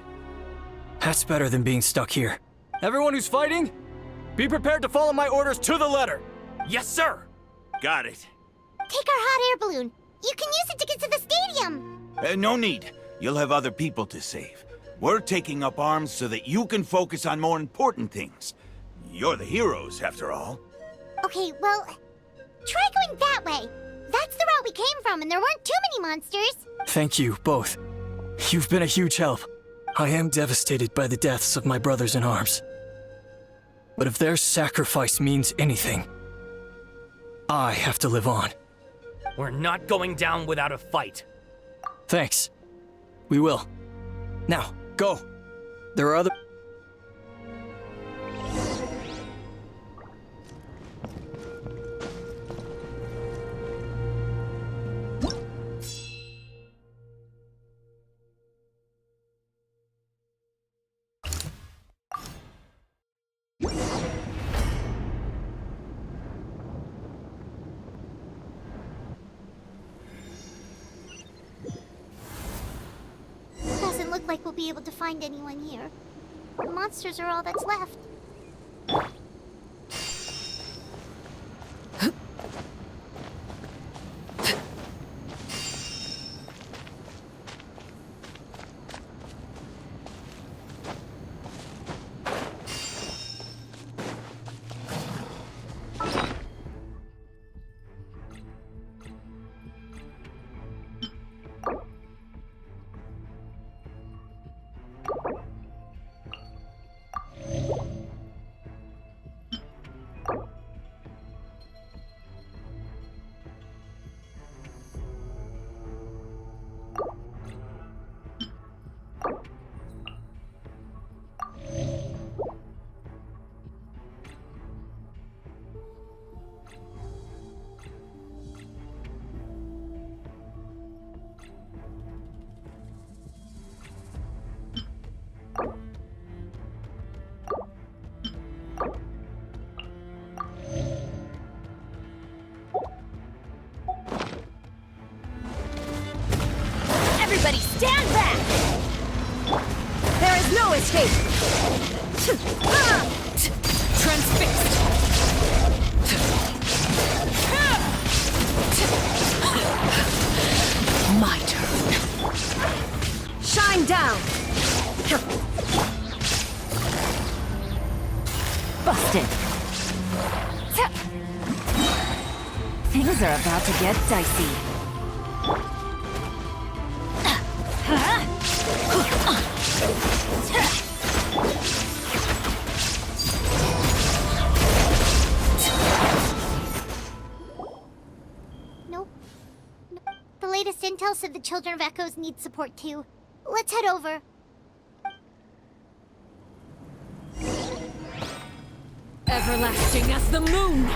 that's better than being stuck here. Everyone who's fighting, be prepared to follow my orders to the letter. Yes, sir! Got it. Take our hot air balloon. You can use it to get to the stadium. No need. You'll have other people to save. We're taking up arms so that you can focus on more important things. You're the heroes, after all. Okay, well, try going that way. That's the route we came from, and there weren't too many monsters. Thank you, both. You've been a huge help. I am devastated by the deaths of my brothers in arms. But if their sacrifice means anything, I have to live on. We're not going down without a fight. Thanks. We will. Now, go. There are other... Doesn't look like we'll be able to find anyone here. The monsters are all that's left. Everybody stand back! There is no escape! Transfixed! My turn. Shine down! Busted! Things are about to get dicey. Nope. The latest intel said the Children of Echoes need support too. Let's head over. Everlasting as the moon!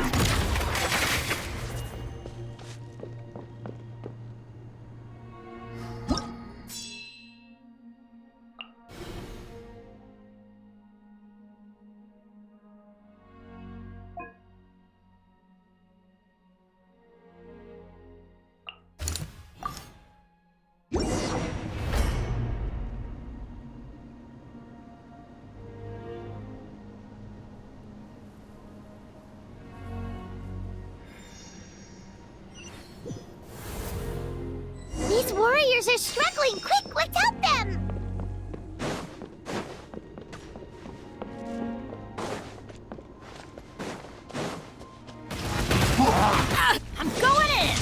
These warriors are struggling! Quick, let's help them! I'm going in!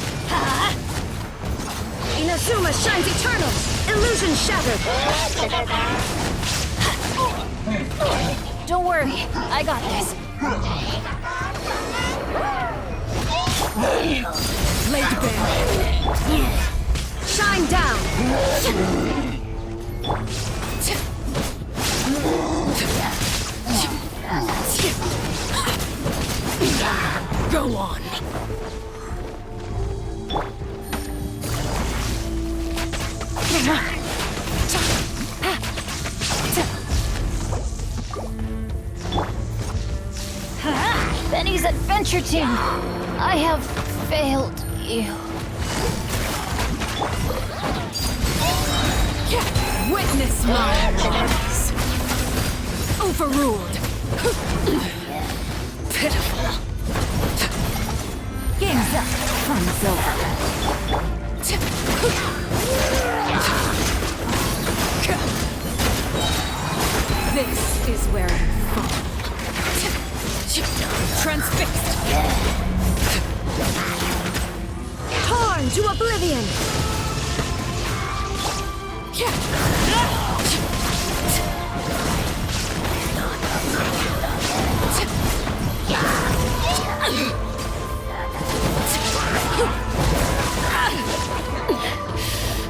Inazuma shines eternal! Illusion shattered! Don't worry, I got this. Laid bare! Shine down! Go on! Benny's adventure team! I have failed you. Witness my arms! Overruled! Pitiful! Game's up. Fun's over. This is where you fall. Transfixed! Torn to oblivion!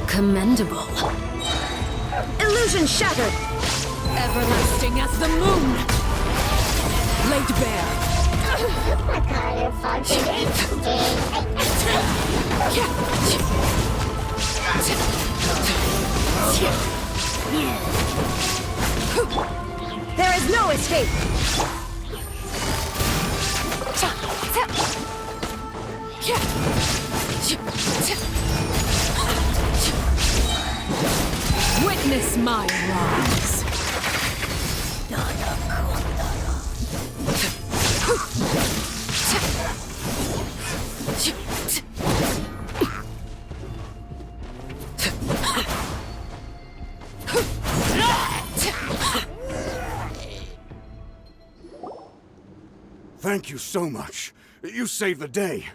Commendable. Illusion shattered! Everlasting as the moon! Laid bare! There is no escape! Witness my rise! Thank you so much. You saved the day.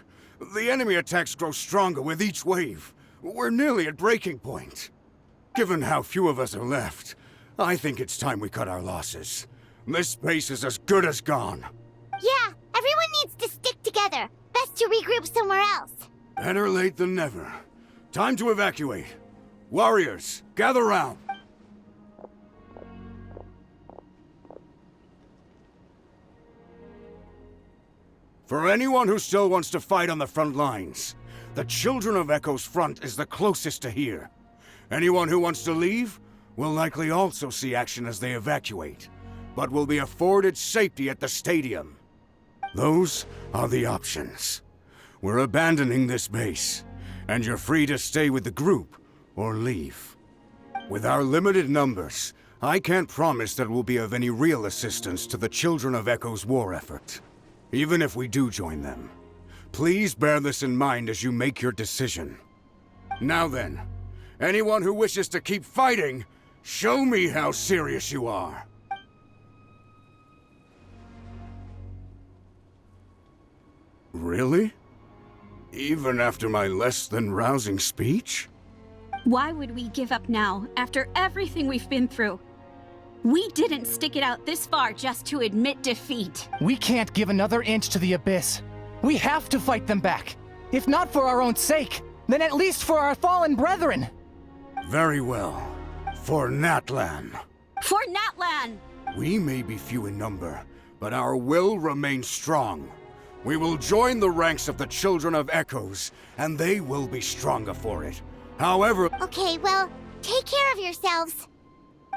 The enemy attacks grow stronger with each wave. We're nearly at breaking point. Given how few of us are left, I think it's time we cut our losses. This base is as good as gone. Yeah, everyone needs to stick together. Best to regroup somewhere else. Better late than never. Time to evacuate. Warriors, gather round. For anyone who still wants to fight on the front lines, the Children of Echo's front is the closest to here. Anyone who wants to leave will likely also see action as they evacuate, but will be afforded safety at the stadium. Those are the options. We're abandoning this base, and you're free to stay with the group or leave. With our limited numbers, I can't promise that we'll be of any real assistance to the Children of Echo's war effort. Even if we do join them, please bear this in mind as you make your decision. Now then, anyone who wishes to keep fighting, show me how serious you are. Really? Even after my less than rousing speech? Why would we give up now, after everything we've been through? We didn't stick it out this far just to admit defeat. We can't give another inch to the Abyss. We have to fight them back. If not for our own sake, then at least for our fallen brethren. Very well. For Natlan. For Natlan! We may be few in number, but our will remains strong. We will join the ranks of the Children of Echoes, and they will be stronger for it. However... Okay, well, take care of yourselves.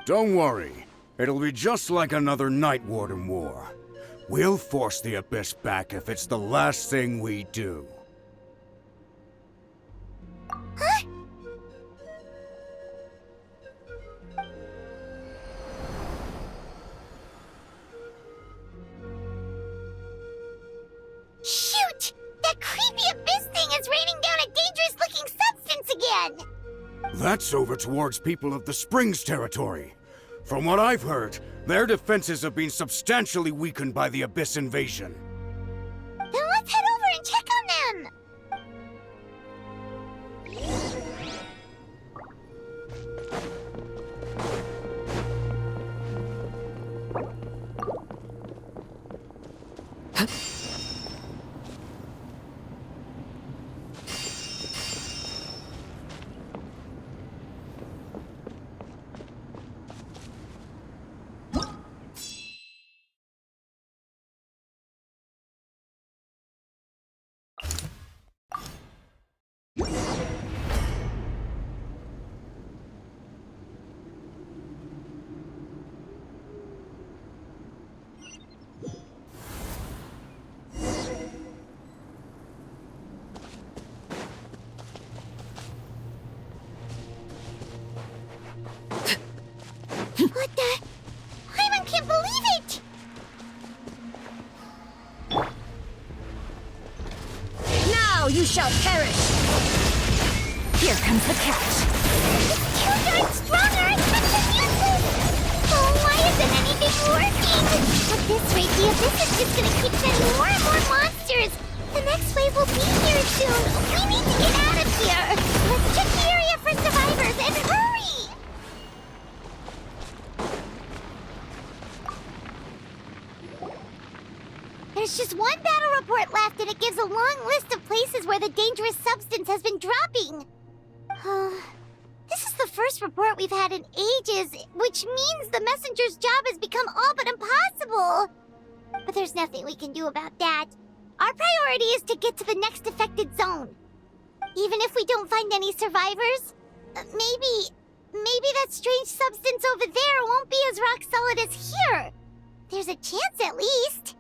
Don't worry. It'll be just like another Night Warden war. We'll force the Abyss back if it's the last thing we do. Huh? Shoot! That creepy Abyss thing is raining down a dangerous-looking substance again! That's over towards people of the Springs territory. From what I've heard, their defenses have been substantially weakened by the Abyss invasion. Then let's head over and check on them! What the? Hyman can't believe it! Now you shall perish! Here comes the catch. It's too darn strong or it's useless! Oh, why isn't anything working? At this rate, the Abyss is just gonna keep sending more and more monsters! The next wave will be here soon! We need to get out of here! Let's check the area for survivors and hurry! There's just one battle report left, and it gives a long list of places where the dangerous substance has been dropping. This is the first report we've had in ages, which means the messenger's job has become all but impossible. But there's nothing we can do about that. Our priority is to get to the next affected zone. Even if we don't find any survivors, maybe that strange substance over there won't be as rock solid as here. There's a chance at least.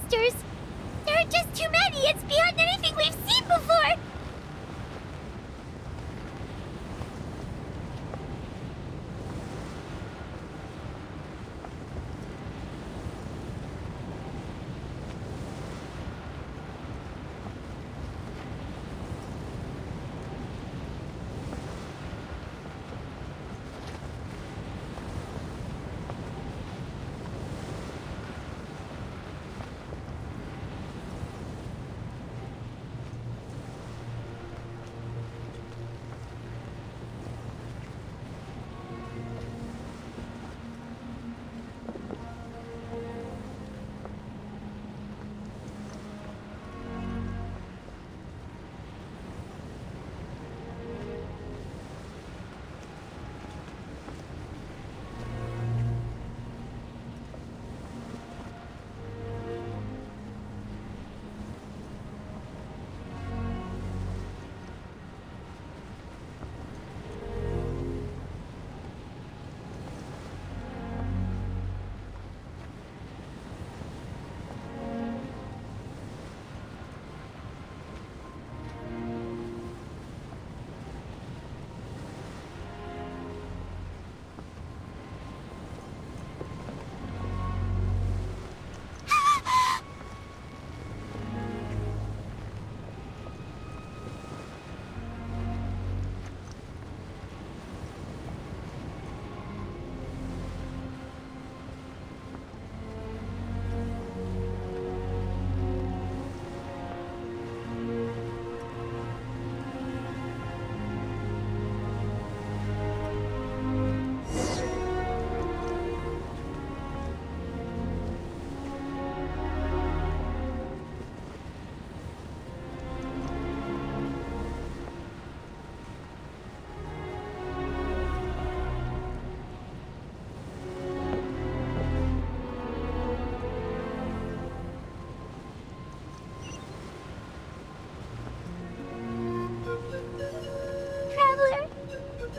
monsters! There are just too many! It's beyond anything we've seen before!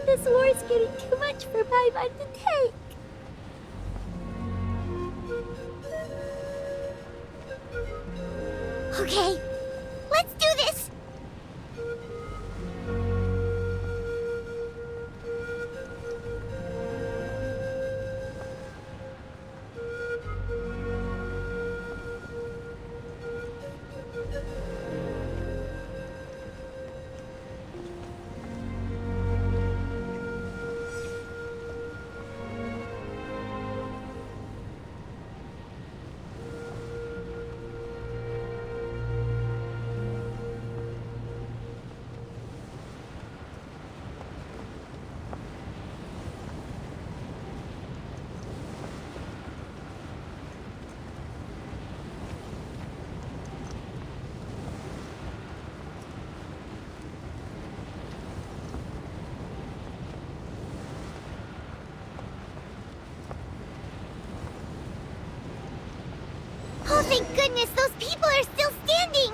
This war's getting too much for my mind to take. Okay, let's do this! Oh, thank goodness, those people are still standing!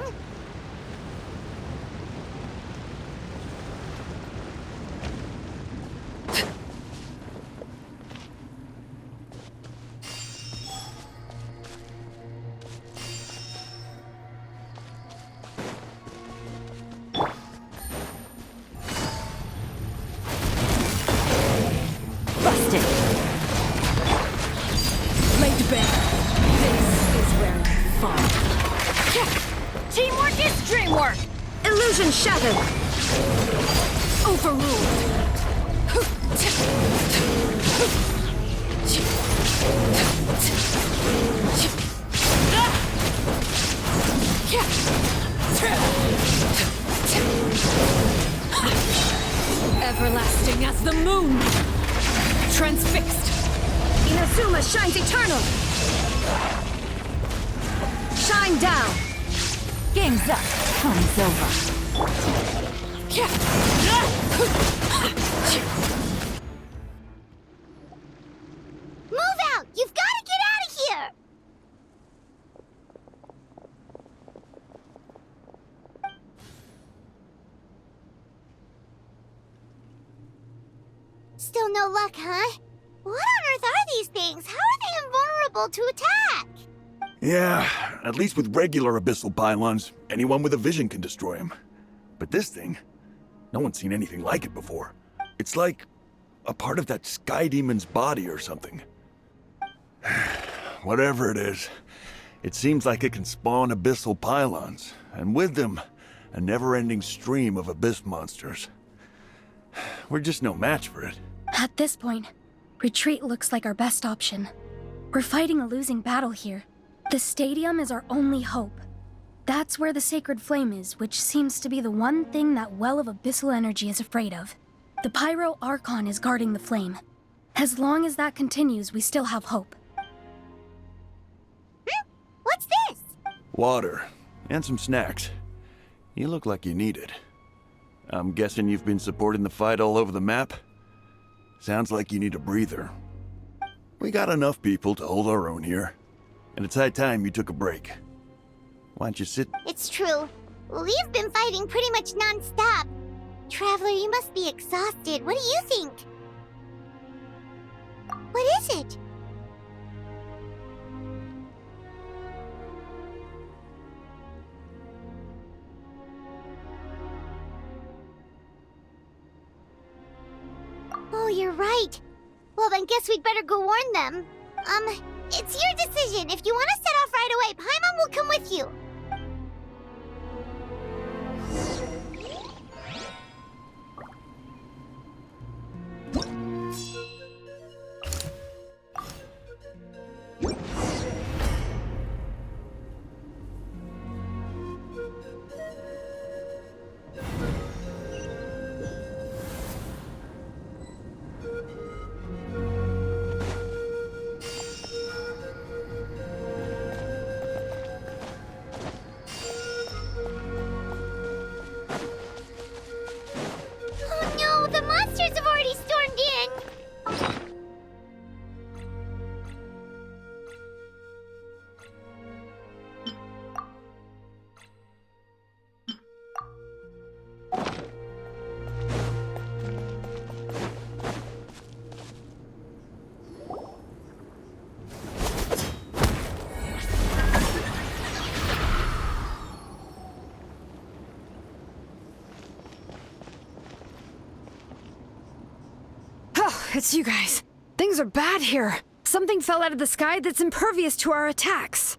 Busted. Laid bare. This is where you fall. Teamwork is dreamwork. Illusion shattered. Overruled. Everlasting as the moon. Transfixed. Inazuma shines eternal. Shine down. Game's up. Time's over. Move out! You've got to get out of here! Still no luck, huh? What on earth are these things? How are they invulnerable to attack? Yeah, At least with regular abyssal pylons, anyone with a vision can destroy them. But this thing, no one's seen anything like it before. It's like a part of that sky demon's body or something. Whatever it is, it seems like it can spawn abyssal pylons, and with them, a never-ending stream of abyss monsters. We're just no match for it. At this point, retreat looks like our best option. We're fighting a losing battle here. The stadium is our only hope. That's where the sacred flame is, which seems to be the one thing that well of abyssal energy is afraid of. The Pyro Archon is guarding the flame. As long as that continues, we still have hope. What's this? Water, and some snacks. You look like you need it. I'm guessing you've been supporting the fight all over the map? Sounds like you need a breather. We got enough people to hold our own here, and it's high time you took a break. Why don't you sit? It's true. We've been fighting pretty much non-stop. Traveler, you must be exhausted. What do you think? What is it? Oh, you're right. Well, then guess we'd better go warn them. It's your decision. If you want to set off right away, Paimon will come with you. It's you guys. Things are bad here. Something fell out of the sky that's impervious to our attacks.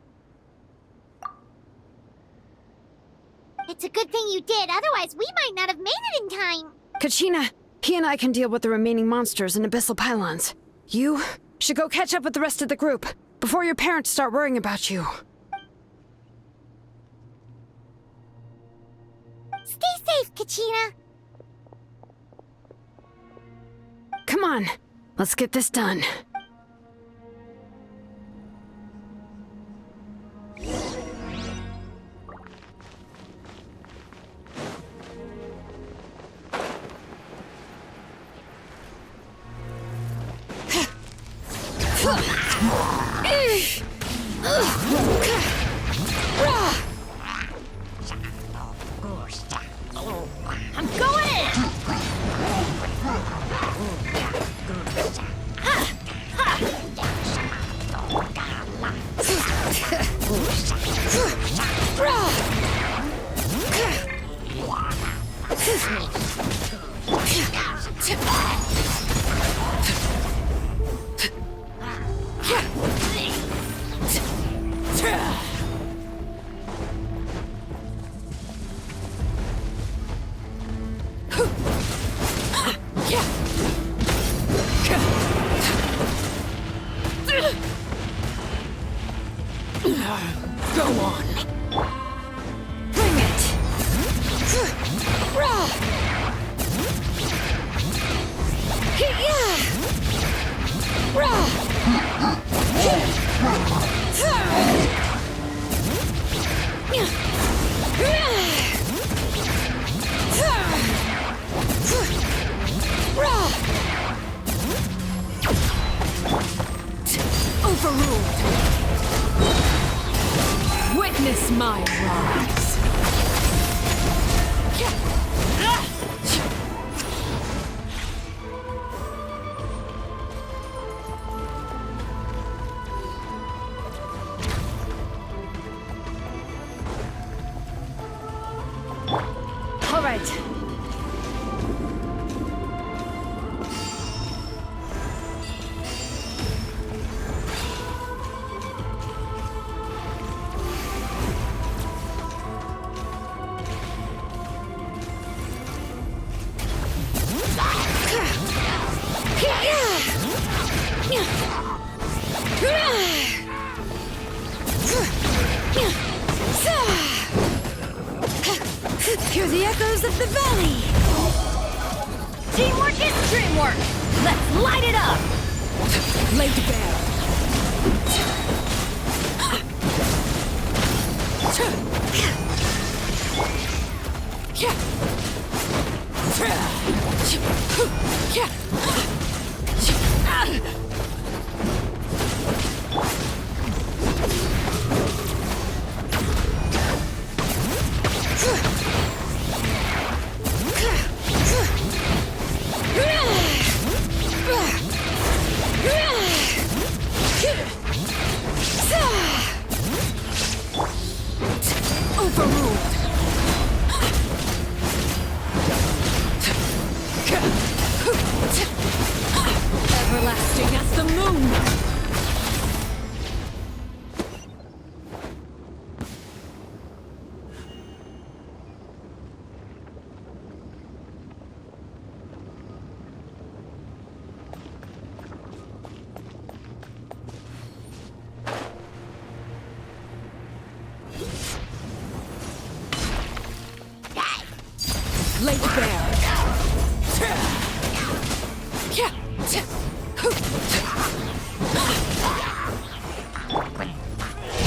It's a good thing you did, otherwise we might not have made it in time. Kachina, he and I can deal with the remaining monsters and abyssal pylons. You should go catch up with the rest of the group before your parents start worrying about you. Stay safe, Kachina. Come on, let's get this done. I'm going in! Go on. Bring it. Overruled. Witness my rise. Hear the echoes of the valley! Teamwork is dreamwork! Let's light it up! Laid bare. Everlasting as the moon! Laid bare.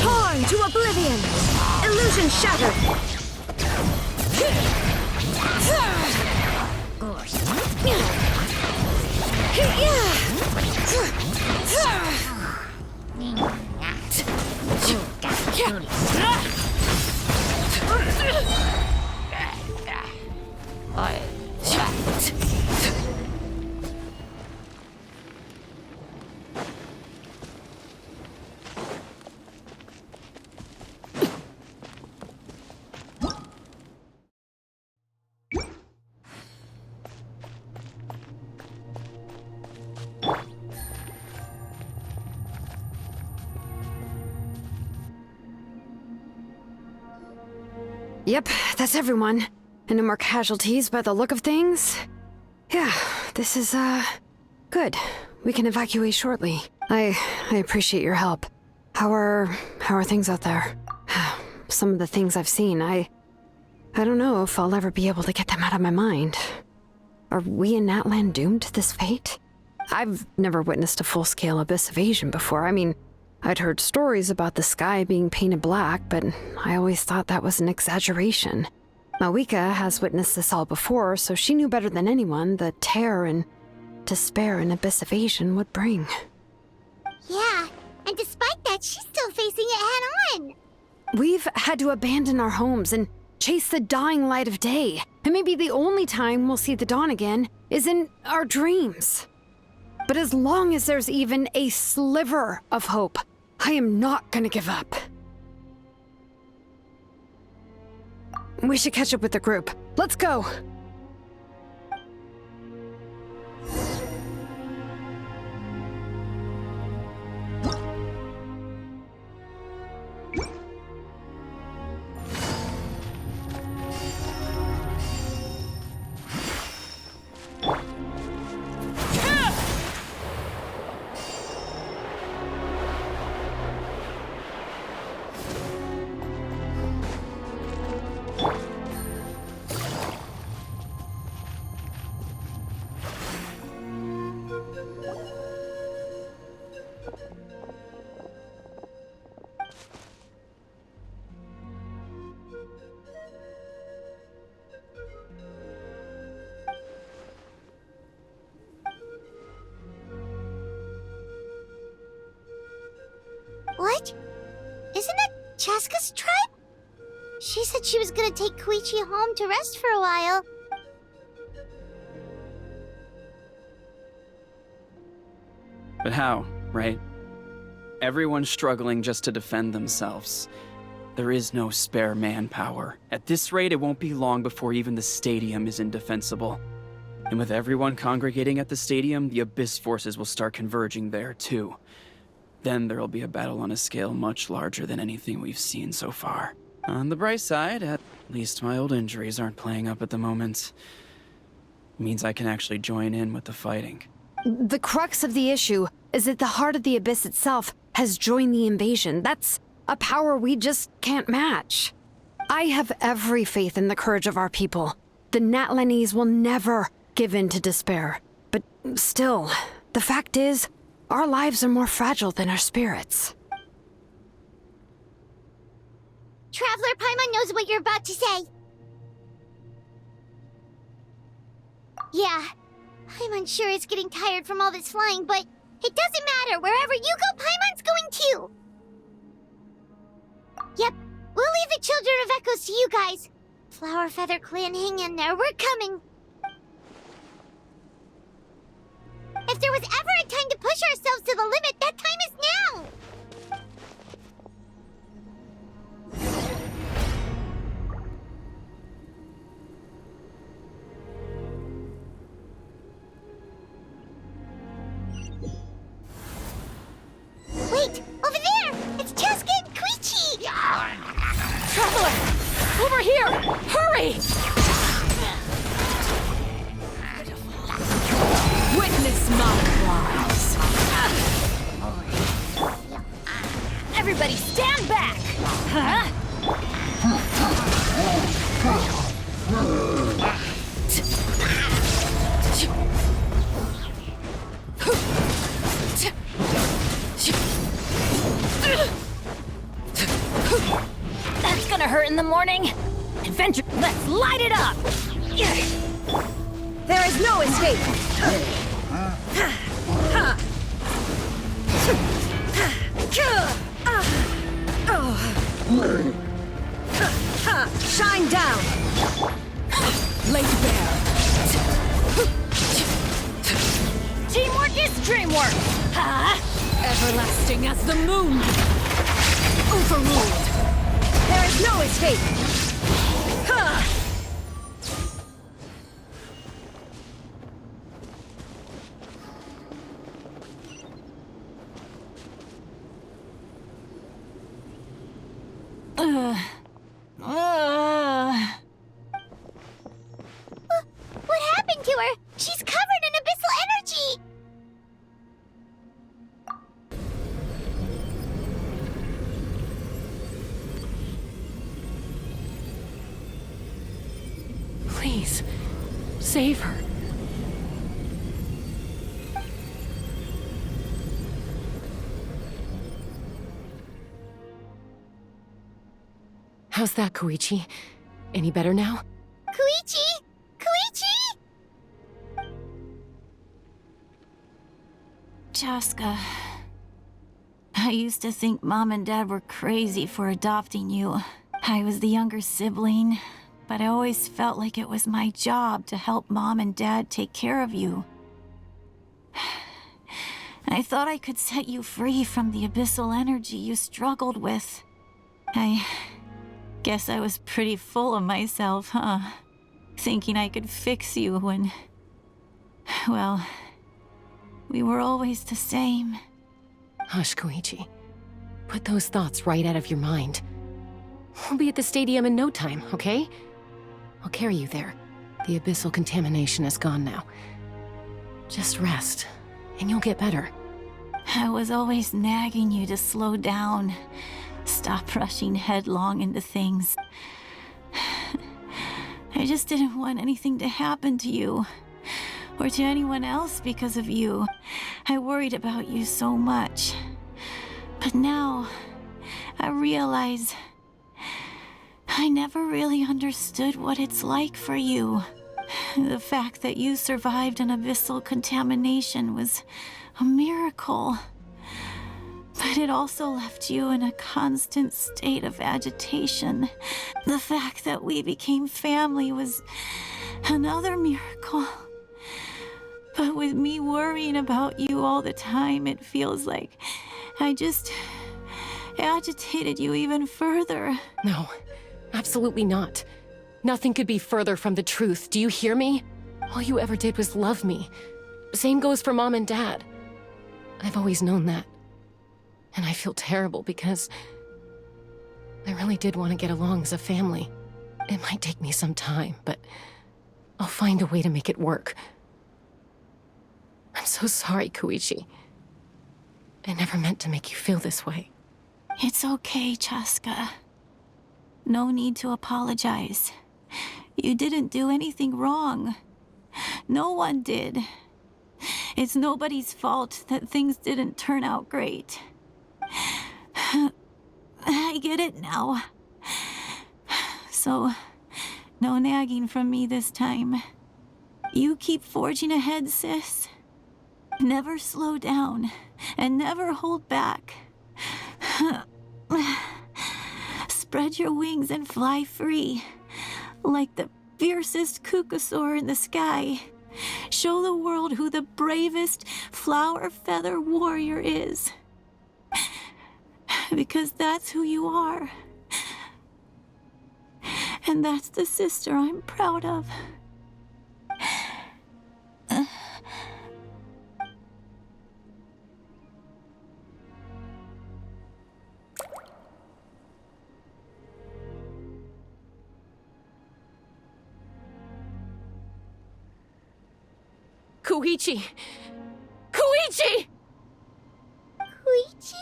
Torn to oblivion! Illusion shattered! Yep, that's everyone. And no more casualties by the look of things. Yeah, this is, good. We can evacuate shortly. I appreciate your help. How are things out there? Some of the things I've seen, I don't know if I'll ever be able to get them out of my mind. Are we in Natlan doomed to this fate? I've never witnessed a full-scale abyss invasion before. I mean, I'd heard stories about the sky being painted black, but I always thought that was an exaggeration. Malika has witnessed this all before, so she knew better than anyone the terror and despair an abyss invasion would bring. Yeah, and despite that, she's still facing it head-on. We've had to abandon our homes and chase the dying light of day. And maybe the only time we'll see the dawn again is in our dreams. But as long as there's even a sliver of hope, I am not gonna give up. We should catch up with the group. Let's go! What? Isn't that Cheska's tribe? She said she was gonna take Koichi home to rest for a while. But how, right? Everyone's struggling just to defend themselves. There is no spare manpower. At this rate, it won't be long before even the stadium is indefensible. And with everyone congregating at the stadium, the Abyss forces will start converging there, too. Then there'll be a battle on a scale much larger than anything we've seen so far. On the bright side, at least my old injuries aren't playing up at the moment. Means I can actually join in with the fighting. The crux of the issue is that the heart of the Abyss itself has joined the invasion. That's a power we just can't match. I have every faith in the courage of our people. The Natlanese will never give in to despair. But still, the fact is, our lives are more fragile than our spirits. Traveler Paimon knows what you're about to say. Yeah, Paimon sure is getting tired from all this flying, but it doesn't matter. Wherever you go, Paimon's going too. Yep, we'll leave the Children of Echoes to you guys. Flower Feather Clan, hang in there. We're coming. If there was ever a time to push ourselves to the limit, that time is now! Wait! Over there! It's Cheska and Koichi! Traveler! Over here! Hurry! Witness my rise. Everybody stand back! Huh? That's gonna hurt in the morning. Adventure, let's light it up! There is no escape! Shine down! Laid bare. Teamwork is dreamwork! Huh? Everlasting as the moon! Overruled! There is no escape! What happened to her? She's covered in abyssal energy! Please, save her. How's that, Koichi? Any better now? Koichi! Koichi! Chaska, I used to think Mom and Dad were crazy for adopting you. I was the younger sibling, but I always felt like it was my job to help Mom and Dad take care of you. I thought I could set you free from the abyssal energy you struggled with. I guess I was pretty full of myself, huh? Thinking I could fix you when... well, we were always the same. Hush, Koichi. Put those thoughts right out of your mind. We'll be at the stadium in no time, okay? I'll carry you there. The abyssal contamination is gone now. Just rest, and you'll get better. I was always nagging you to slow down. Stop rushing headlong into things. I just didn't want anything to happen to you. Or to anyone else because of you. I worried about you so much. But now, I realize... I never really understood what it's like for you. The fact that you survived an abyssal contamination was a miracle. But it also left you in a constant state of agitation. The fact that we became family was another miracle. But with me worrying about you all the time, it feels like I just agitated you even further. No, absolutely not. Nothing could be further from the truth. Do you hear me? All you ever did was love me. Same goes for Mom and Dad. I've always known that. And I feel terrible because I really did want to get along as a family. It might take me some time, but I'll find a way to make it work. I'm so sorry, Koichi. I never meant to make you feel this way. It's okay, Chaska. No need to apologize. You didn't do anything wrong. No one did. It's nobody's fault that things didn't turn out great. I get it now. So, no nagging from me this time. You keep forging ahead, sis. Never slow down, and never hold back. Spread your wings and fly free, like the fiercest kukasaur in the sky. Show the world who the bravest flower feather warrior is. Because that's who you are. And that's the sister I'm proud of. Koichi! Koichi! Koichi?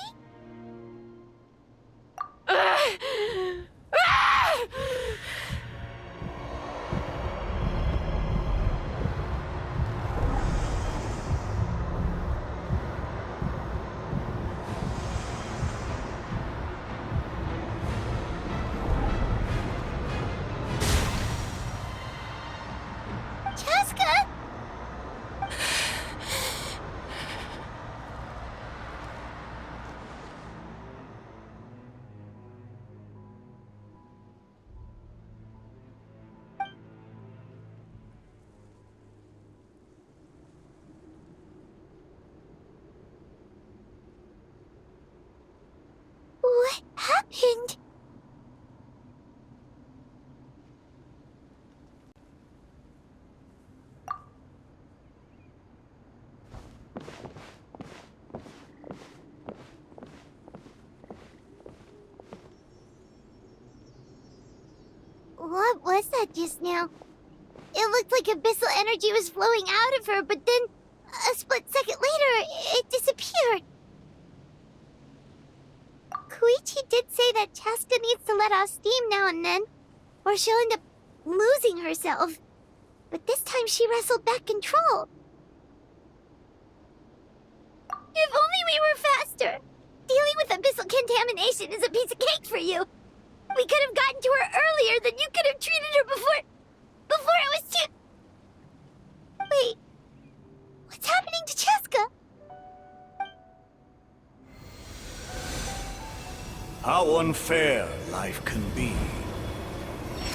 Cheska? What happened? What was that just now? It looked like abyssal energy was flowing out of her, but then, a split second later, it disappeared. Koichi did say that Cheska needs to let off steam now and then, or she'll end up losing herself. But this time she wrestled back control. If only we were faster! Dealing with abyssal contamination is a piece of cake for you. We could have gotten to her earlier, then you could have treated her before it was too... Wait, what's happening to Cheska? How unfair life can be.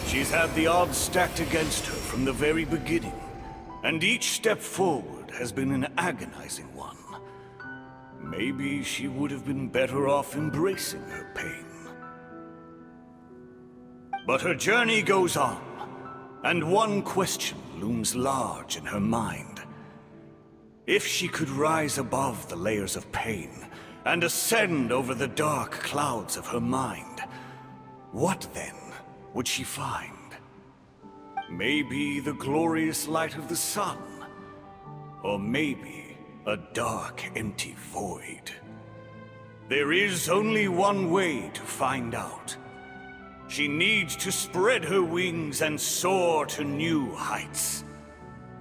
She's had the odds stacked against her from the very beginning, and each step forward has been an agonizing one. Maybe she would have been better off embracing her pain. But her journey goes on, and one question looms large in her mind. If she could rise above the layers of pain and ascend over the dark clouds of her mind, what then would she find? Maybe the glorious light of the sun, or maybe a dark, empty void. There is only one way to find out. She needs to spread her wings and soar to new heights.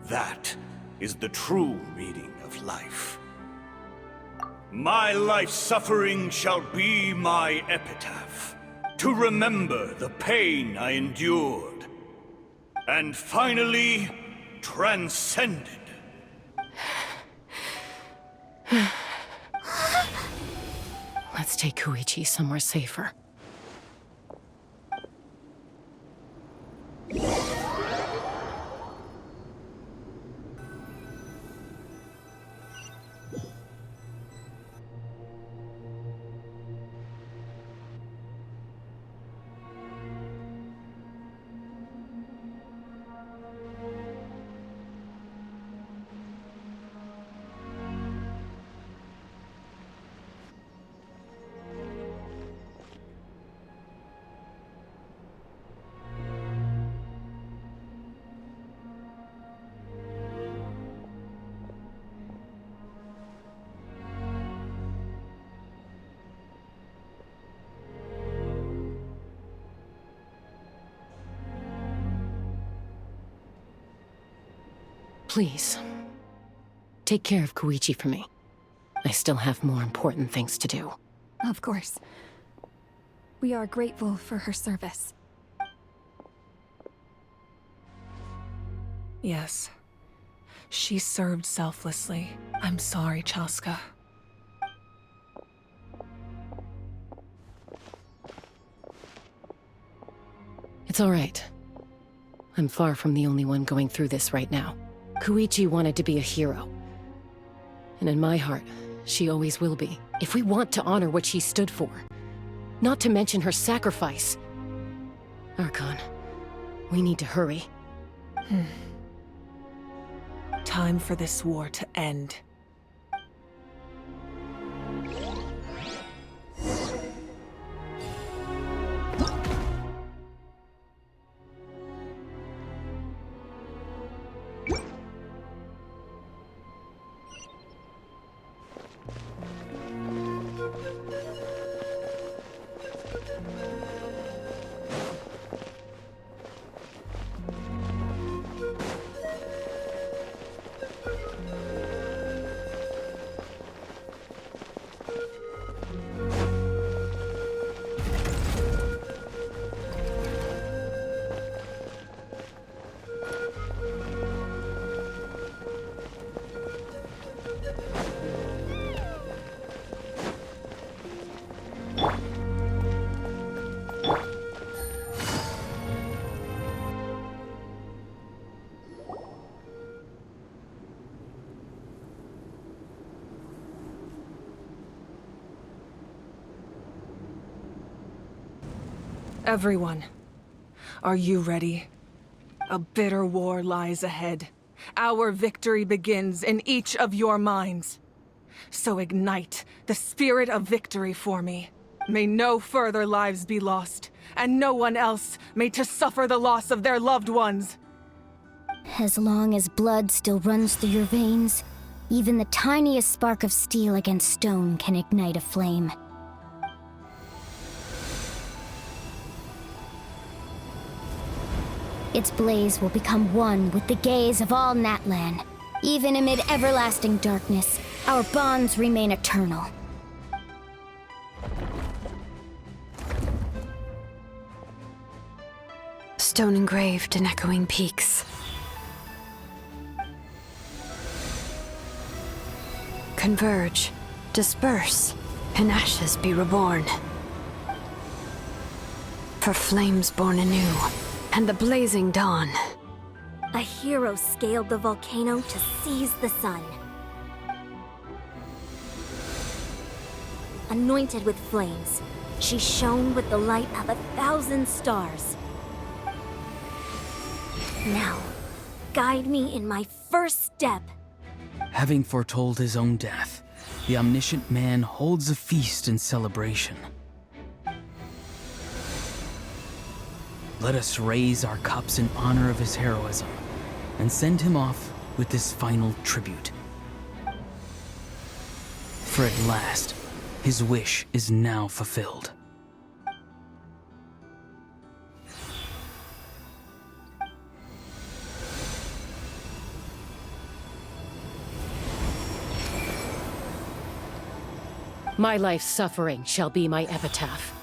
That is the true meaning of life. My life's suffering shall be my epitaph, to remember the pain I endured, and finally transcended. Let's take Koichi somewhere safer. Please, take care of Koichi for me. I still have more important things to do. Of course. We are grateful for her service. Yes. She served selflessly. I'm sorry, Chaska. It's all right. I'm far from the only one going through this right now. Koichi wanted to be a hero. And in my heart, she always will be. If we want to honor what she stood for. Not to mention her sacrifice. Archon, we need to hurry. Time for this war to end. Everyone, are you ready? A bitter war lies ahead. Our victory begins in each of your minds. So ignite the spirit of victory for me. May no further lives be lost, and no one else may to suffer the loss of their loved ones. As long as blood still runs through your veins, even the tiniest spark of steel against stone can ignite a flame. Its blaze will become one with the gaze of all Natlan. Even amid everlasting darkness, our bonds remain eternal. Stone engraved in echoing peaks. Converge, disperse, in ashes be reborn. For flames born anew, and the blazing dawn. A hero scaled the volcano to seize the sun. Anointed with flames, she shone with the light of 1,000 stars. Now, guide me in my first step. Having foretold his own death, the omniscient man holds a feast in celebration. Let us raise our cups in honor of his heroism and send him off with this final tribute. For at last, his wish is now fulfilled. My life's suffering shall be my epitaph.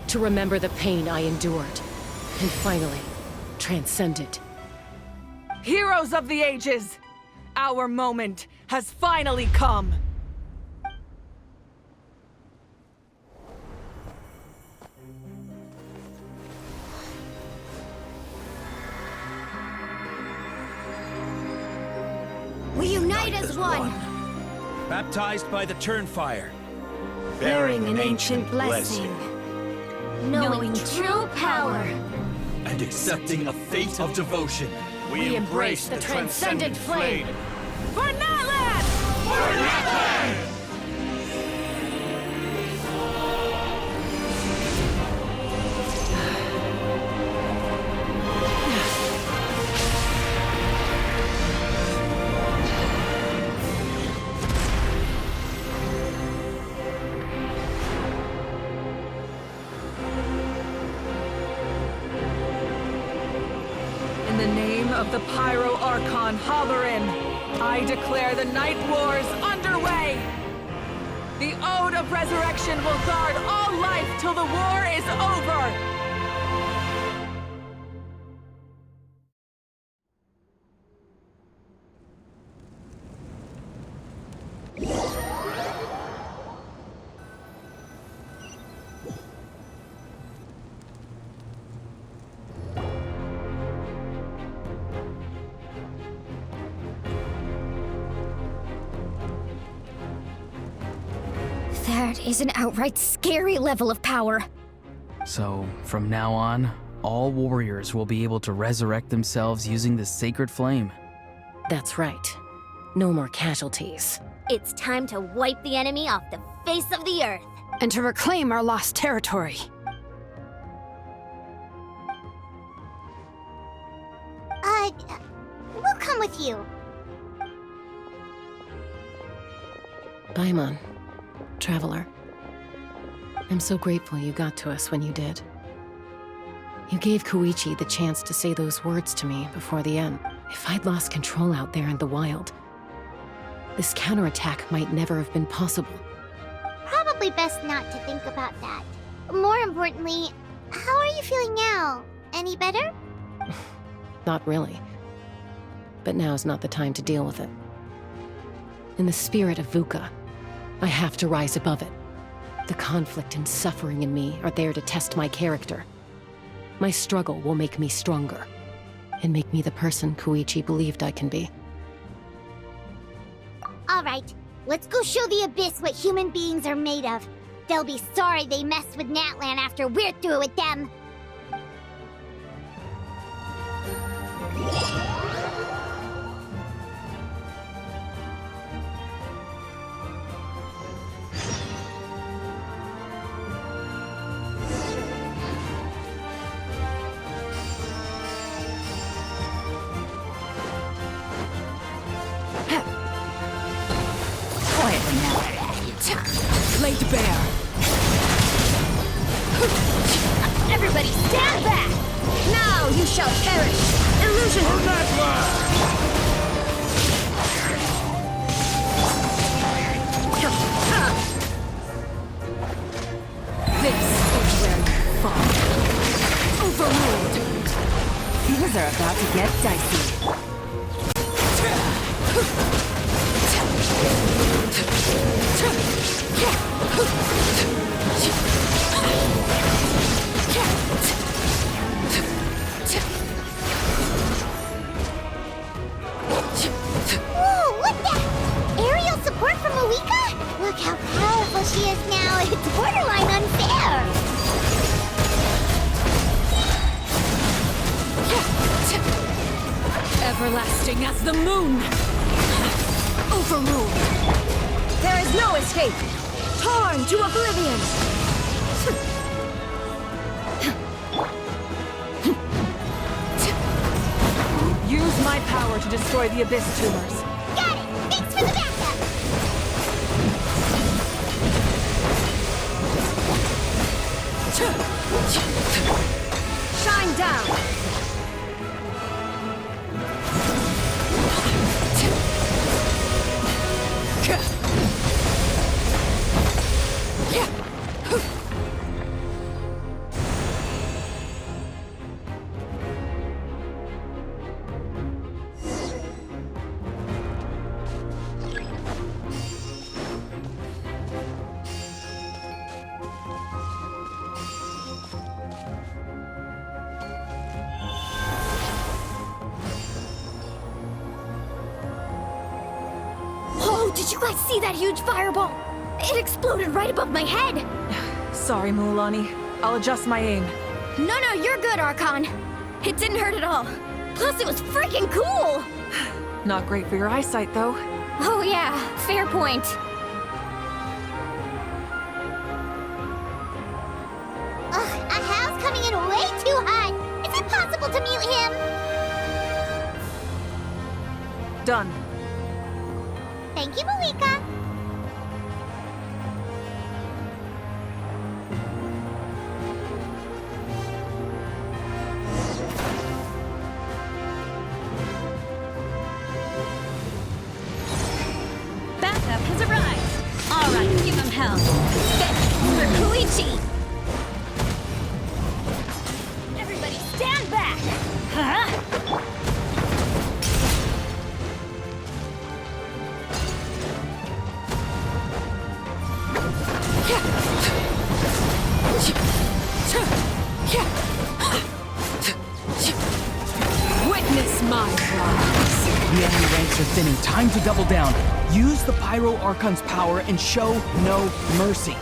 To remember the pain I endured, and finally, transcend it. Heroes of the ages! Our moment has finally come! We unite as one! Baptized by the Turnfire. Bearing an ancient blessing. Knowing true power. And accepting a fate of devotion. We embrace the transcendent flame. For Natlan! For Natlan! of the Pyro Archon Hoverin, I declare the Night Wars underway! The Ode of Resurrection will guard all life till the war is over! That is an outright scary level of power. So, from now on, all warriors will be able to resurrect themselves using the sacred flame. That's right. No more casualties. It's time to wipe the enemy off the face of the earth. And to reclaim our lost territory. We'll come with you. Paimon, Traveler. I'm so grateful you got to us when you did. You gave Koichi the chance to say those words to me before the end. If I'd lost control out there in the wild, this counterattack might never have been possible. Probably best not to think about that. More importantly, how are you feeling now? Any better? Not really. But now's not the time to deal with it. In the spirit of VUCA, I have to rise above it. The conflict and suffering in me are there to test my character. My struggle will make me stronger, and make me the person Koichi believed I can be. Alright, let's go show the Abyss what human beings are made of. They'll be sorry they messed with Natlan after we're through with them. Laid bare. Everybody stand back! Now you shall perish! Illusion! This is where you fall. Overruled. Things are about to get dicey. Whoa, look that! Aerial support from Moika? Look how powerful she is now. It's borderline unfair. Everlasting as the moon. Overruled. There is no escape! Torn to oblivion! Use my power to destroy the Abyss tumors. Got it! Thanks for the backup! Shine down! Did you guys see that huge fireball? It exploded right above my head! Sorry, Mualani. I'll adjust my aim. No, you're good, Archon. It didn't hurt at all. Plus, it was freaking cool! Not great for your eyesight, though. Oh yeah, fair point. Ugh, Ahal's coming in way too hot. Is it possible to mute him? Done. Thank you, Malika. Witness my rise. The enemy ranks are thinning. Time to double down. Use the Pyro Archon's power and show no mercy.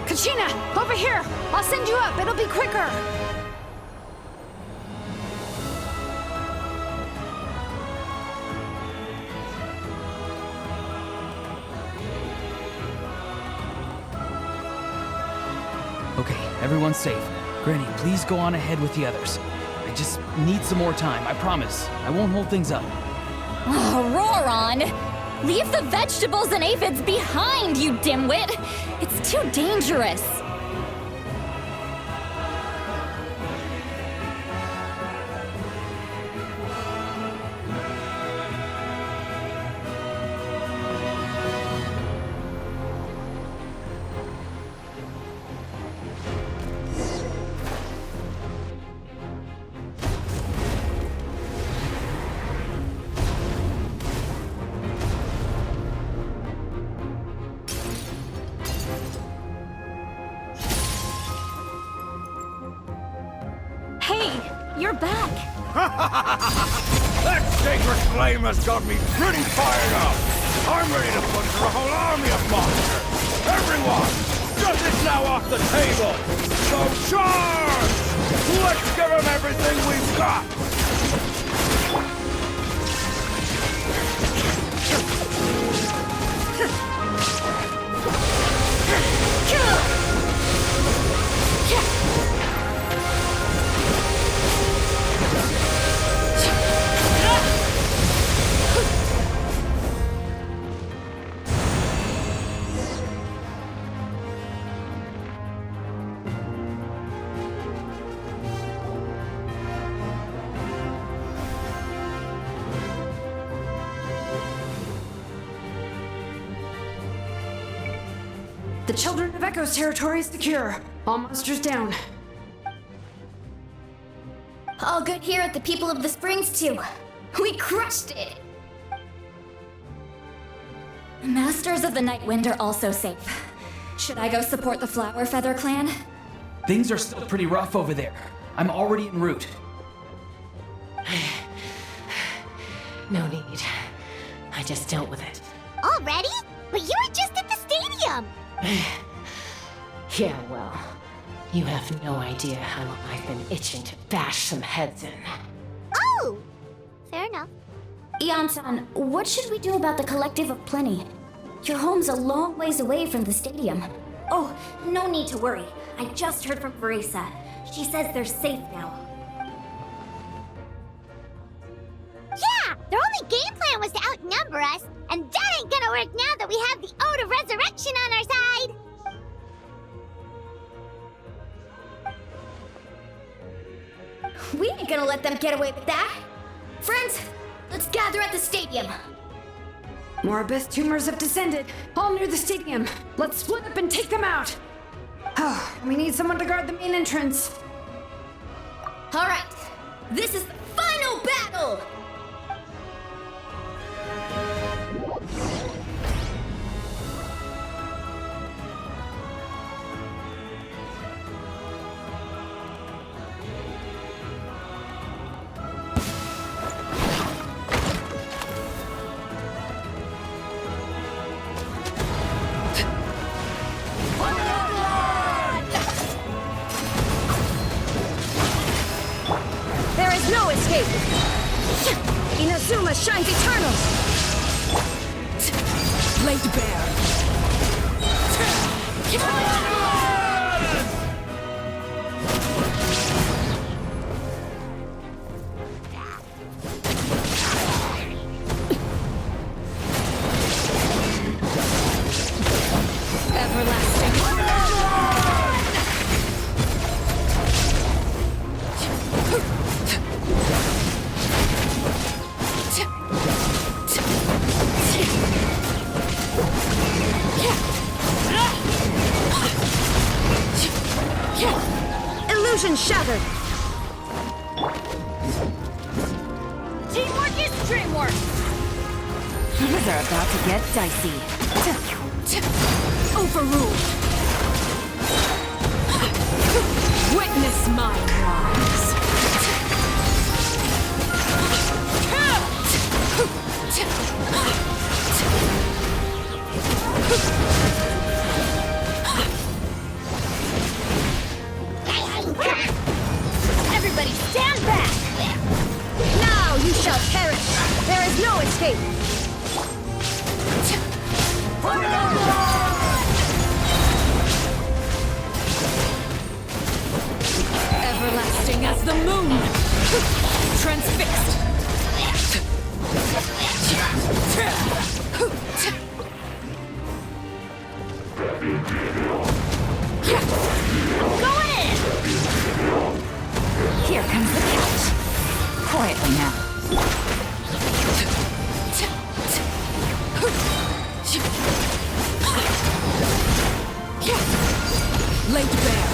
Kachina, over here! I'll send you up, it'll be quicker! Okay, everyone's safe. Granny, please go on ahead with the others. I just need some more time, I promise. I won't hold things up. Oh, Roron! Leave the vegetables and aphids behind, you dimwit! It's too dangerous! You're back! That sacred flame has got me pretty fired up! I'm ready to butcher a whole army of monsters! Everyone! Justice now off the table! So charge! Let's give them everything we've got! The Children of Echo's territory is secure. All monsters down. All good here at the People of the Springs, too. We crushed it! Masters of the Night Wind are also safe. Should I go support the Flower Feather clan? Things are still pretty rough over there. I'm already en route. No need. I just dealt with it. Already? But you were just at the stadium! Yeah, well, you have no idea how long I've been itching to bash some heads in. Oh! Fair enough. Ian-san, what should we do about the Collective of Plenty? Your home's a long ways away from the stadium. Oh, no need to worry. I just heard from Verisa. She says they're safe now. Yeah! Their only game plan was to outnumber us, and that ain't gonna work now that we have the Ode of Resurrection on our side! We ain't gonna let them get away with that! Friends, let's gather at the stadium! More abyss tumors have descended, all near the stadium. Let's split up and take them out! Oh, we need someone to guard the main entrance. Alright, this is the final battle! There is no escape! Inazuma shines eternal! Laid bare. Everlasting. Illusion shattered. Teamwork is dreamwork! Things are about to get dicey. Overruled. Witness my rise. Everybody stand back! Now you shall perish! There is no escape! Everlasting as the moon. Transfixed. Going in! Here comes the catch. Quietly now. Laid bare.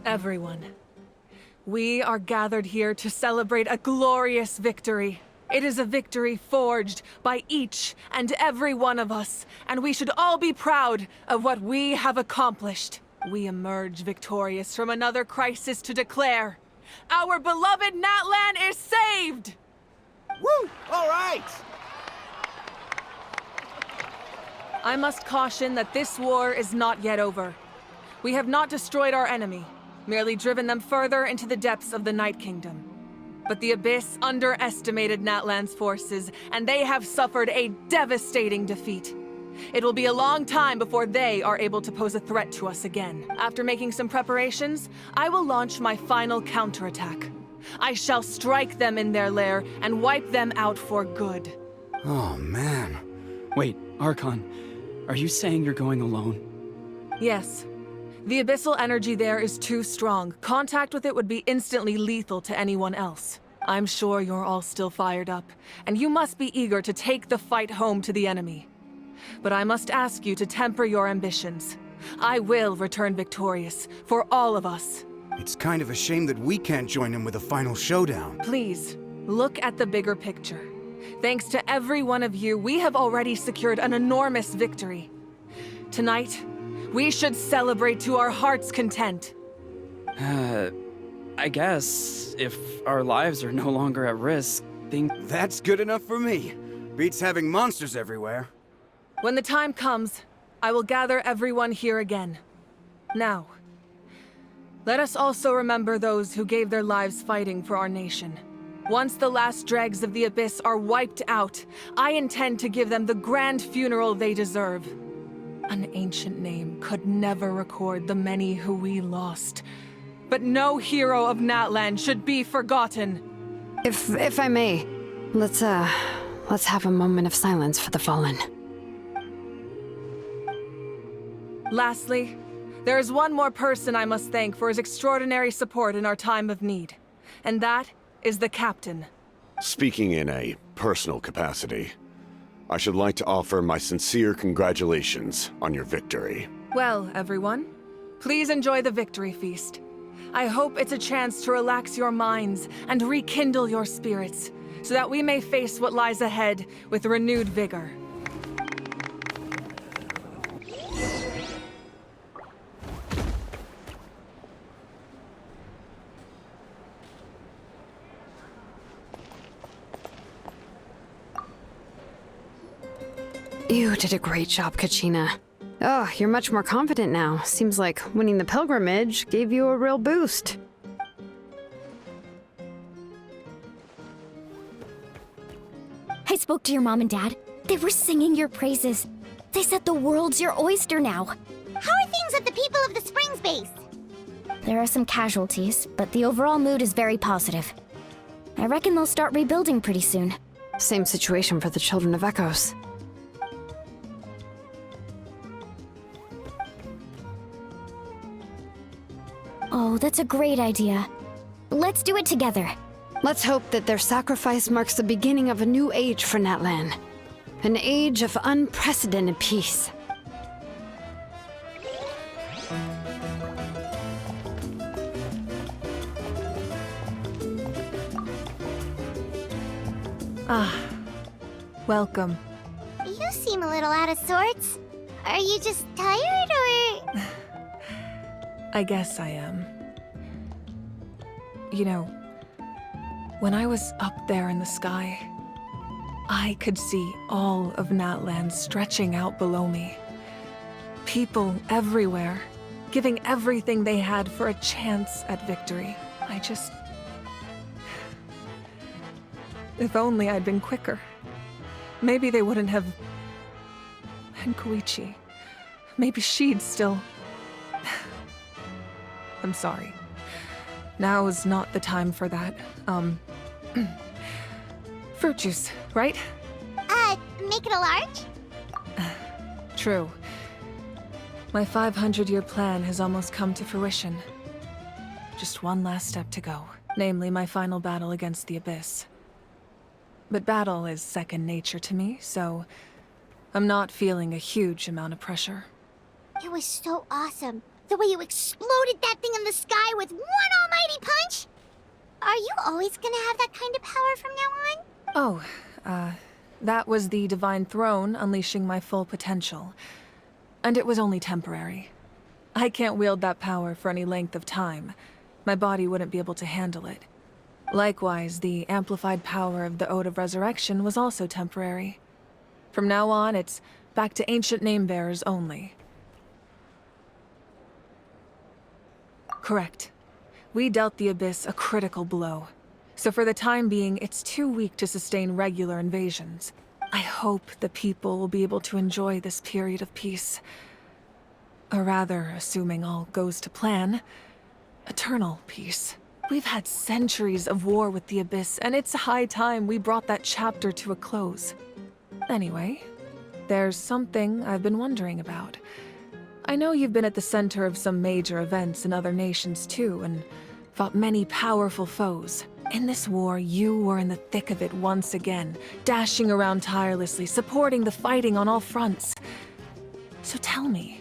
Everyone, we are gathered here to celebrate a glorious victory. It is a victory forged by each and every one of us, and we should all be proud of what we have accomplished. We emerge victorious from another crisis to declare, our beloved Natlan is saved! Woo! All right! I must caution that this war is not yet over. We have not destroyed our enemy, merely driven them further into the depths of the Night Kingdom. But the Abyss underestimated Natlan's forces, and they have suffered a devastating defeat. It will be a long time before they are able to pose a threat to us again. After making some preparations, I will launch my final counterattack. I shall strike them in their lair and wipe them out for good. Oh, man. Wait, Archon, are you saying you're going alone? Yes. The abyssal energy there is too strong. Contact with it would be instantly lethal to anyone else. I'm sure you're all still fired up, and you must be eager to take the fight home to the enemy. But I must ask you to temper your ambitions. I will return victorious, for all of us. It's kind of a shame that we can't join him with a final showdown. Please, look at the bigger picture. Thanks to every one of you, we have already secured an enormous victory. Tonight, we should celebrate to our heart's content. I guess if our lives are no longer at risk, That's good enough for me. Beats having monsters everywhere. When the time comes, I will gather everyone here again. Now, let us also remember those who gave their lives fighting for our nation. Once the last dregs of the Abyss are wiped out, I intend to give them the grand funeral they deserve. An ancient name could never record the many who we lost. But no hero of Natlan should be forgotten. If I may, let's have a moment of silence for the fallen. Lastly, there is one more person I must thank for his extraordinary support in our time of need. And that is the Captain. Speaking in a personal capacity, I should like to offer my sincere congratulations on your victory. Well, everyone, please enjoy the victory feast. I hope it's a chance to relax your minds and rekindle your spirits, so that we may face what lies ahead with renewed vigor. You did a great job, Kachina. Oh, you're much more confident now. Seems like winning the pilgrimage gave you a real boost. I spoke to your mom and dad. They were singing your praises. They said the world's your oyster now. How are things at the People of the Springs base? There are some casualties, but the overall mood is very positive. I reckon they'll start rebuilding pretty soon. Same situation for the Children of Echoes. Oh, that's a great idea. Let's do it together. Let's hope that their sacrifice marks the beginning of a new age for Natlan. An age of unprecedented peace. Ah, welcome. You seem a little out of sorts. Are you just tired, or...? I guess I am. You know, when I was up there in the sky, I could see all of Natlan stretching out below me. People everywhere, giving everything they had for a chance at victory. If only I'd been quicker. Maybe they wouldn't have... And Koichi. Maybe she'd still... I'm sorry. Now is not the time for that. Fruit juice, right? Make it a large? True. My 500-year plan has almost come to fruition. Just one last step to go, namely my final battle against the Abyss. But battle is second nature to me, so I'm not feeling a huge amount of pressure. It was so awesome. The way you exploded that thing in the sky with one almighty punch! Are you always gonna have that kind of power from now on? Oh, that was the Divine Throne unleashing my full potential. And it was only temporary. I can't wield that power for any length of time. My body wouldn't be able to handle it. Likewise, the amplified power of the Ode of Resurrection was also temporary. From now on, it's back to ancient name-bearers only. Correct. We dealt the Abyss a critical blow. So for the time being, it's too weak to sustain regular invasions. I hope the people will be able to enjoy this period of peace. Or rather, assuming all goes to plan, eternal peace. We've had centuries of war with the Abyss, and it's high time we brought that chapter to a close. Anyway, there's something I've been wondering about. I know you've been at the center of some major events in other nations too, and fought many powerful foes. In this war, you were in the thick of it once again, dashing around tirelessly, supporting the fighting on all fronts. So tell me,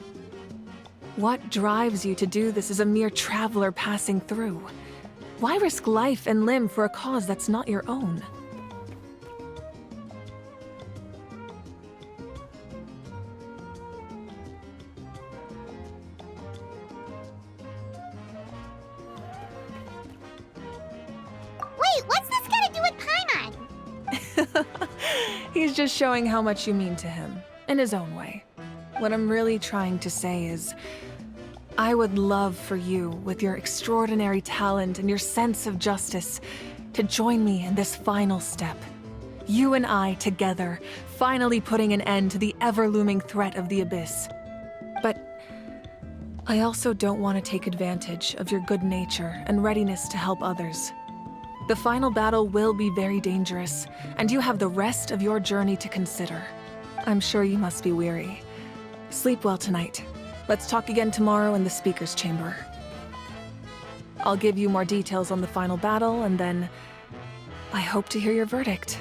what drives you to do this as a mere traveler passing through? Why risk life and limb for a cause that's not your own? Wait, what's this got to do with Paimon? He's just showing how much you mean to him, in his own way. What I'm really trying to say is, I would love for you, with your extraordinary talent and your sense of justice, to join me in this final step. You and I together, finally putting an end to the ever-looming threat of the Abyss. But I also don't want to take advantage of your good nature and readiness to help others. The final battle will be very dangerous, and you have the rest of your journey to consider. I'm sure you must be weary. Sleep well tonight. Let's talk again tomorrow in the speaker's chamber. I'll give you more details on the final battle, and then I hope to hear your verdict.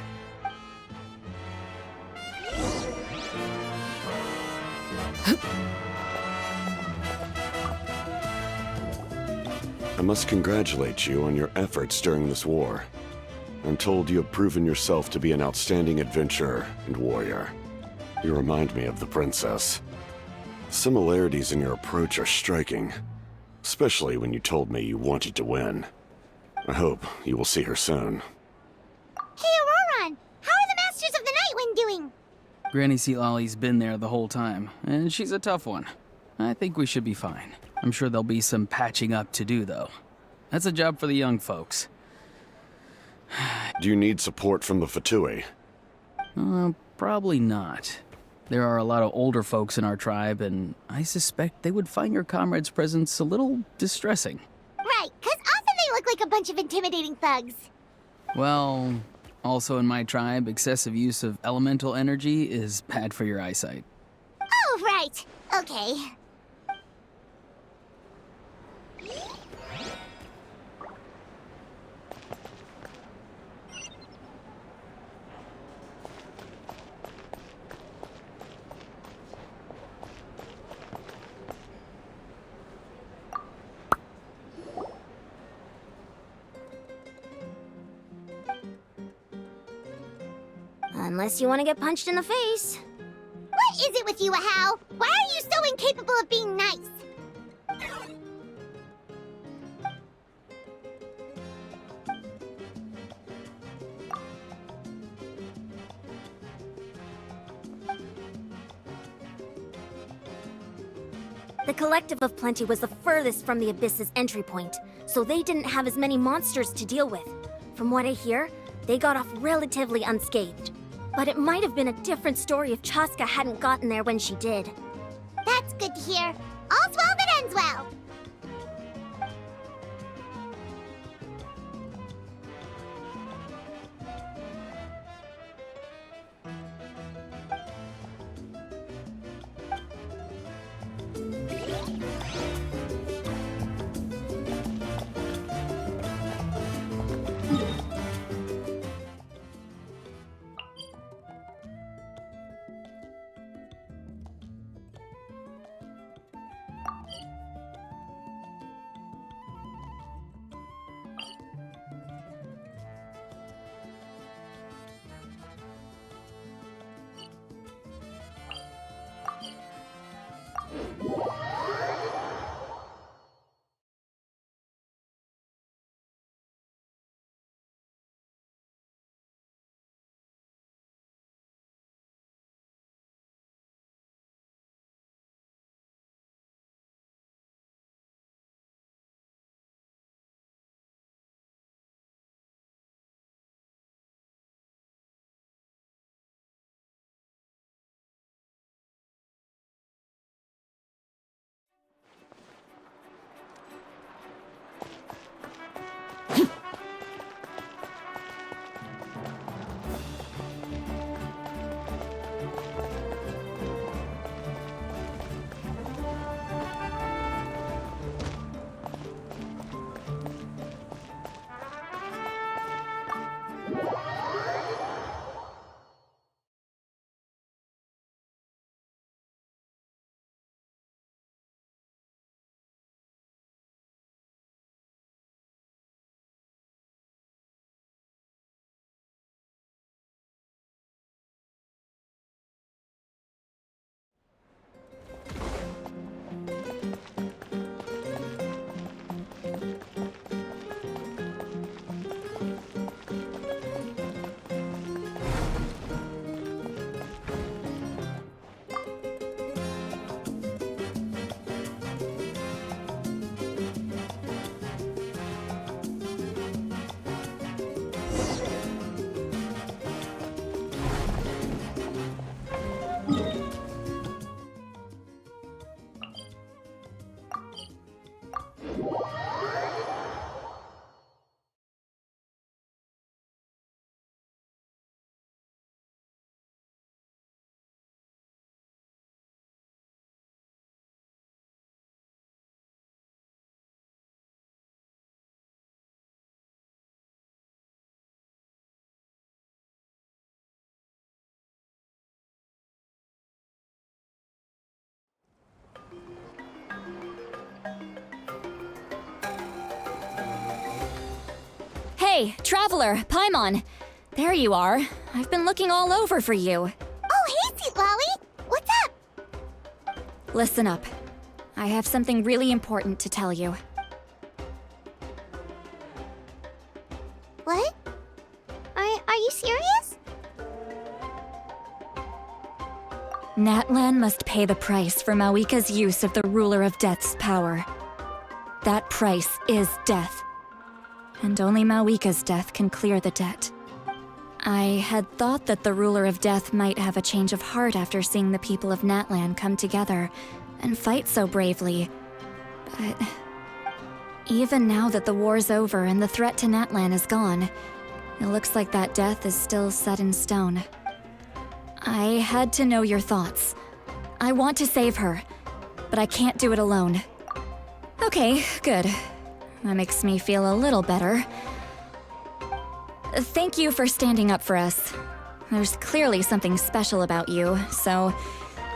I must congratulate you on your efforts during this war. I'm told you have proven yourself to be an outstanding adventurer and warrior. You remind me of the princess. Similarities in your approach are striking, especially when you told me you wanted to win. I hope you will see her soon. Hey, Auroron! How are the Masters of the Nightwind doing? Granny Sealolly's been there the whole time, and she's a tough one. I think we should be fine. I'm sure there'll be some patching up to do, though. That's a job for the young folks. Do you need support from the Fatui? Probably not. There are a lot of older folks in our tribe, and I suspect they would find your comrade's presence a little distressing. Right, 'cause often they look like a bunch of intimidating thugs. Well, also in my tribe, excessive use of elemental energy is bad for your eyesight. Oh, right. Okay. Unless you want to get punched in the face. What is it with you, Ahau? Why are you so incapable of being nice? The Collective of Plenty was the furthest from the Abyss's entry point, so they didn't have as many monsters to deal with. From what I hear, they got off relatively unscathed. But it might have been a different story if Chaska hadn't gotten there when she did. That's good to hear. All's well that ends well. Hey, Traveler, Paimon. There you are. I've been looking all over for you. Oh, hey, Sweet Lolly! What's up? Listen up. I have something really important to tell you. What? Are you serious? Natlan must pay the price for Mawika's use of the Ruler of Death's power. That price is death. And only Mawika's death can clear the debt. I had thought that the Ruler of Death might have a change of heart after seeing the people of Natlan come together and fight so bravely. But even now that the war's over and the threat to Natlan is gone, it looks like that death is still set in stone. I had to know your thoughts. I want to save her, but I can't do it alone. Okay, good. That makes me feel a little better. Thank you for standing up for us. There's clearly something special about you, so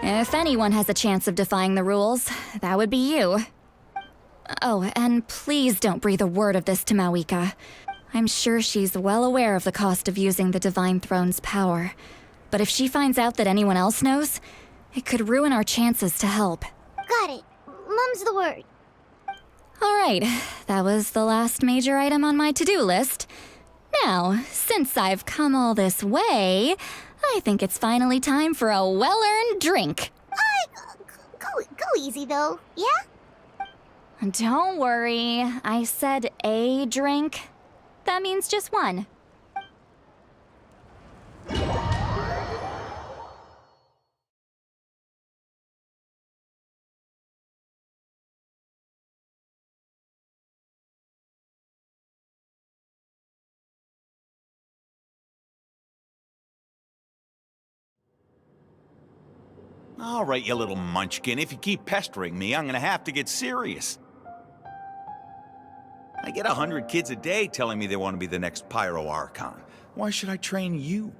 if anyone has a chance of defying the rules, that would be you. Oh, and please don't breathe a word of this to Mawika. I'm sure she's well aware of the cost of using the Divine Throne's power. But if she finds out that anyone else knows, it could ruin our chances to help. Got it. Mum's the word. All right, that was the last major item on my to-do list. Now, since I've come all this way, I think it's finally time for a well-earned drink. Go easy, though, yeah? Don't worry, I said a drink. That means just one. All right, you little munchkin. If you keep pestering me, I'm gonna have to get serious. I get 100 kids a day telling me they want to be the next Pyro Archon. Why should I train you?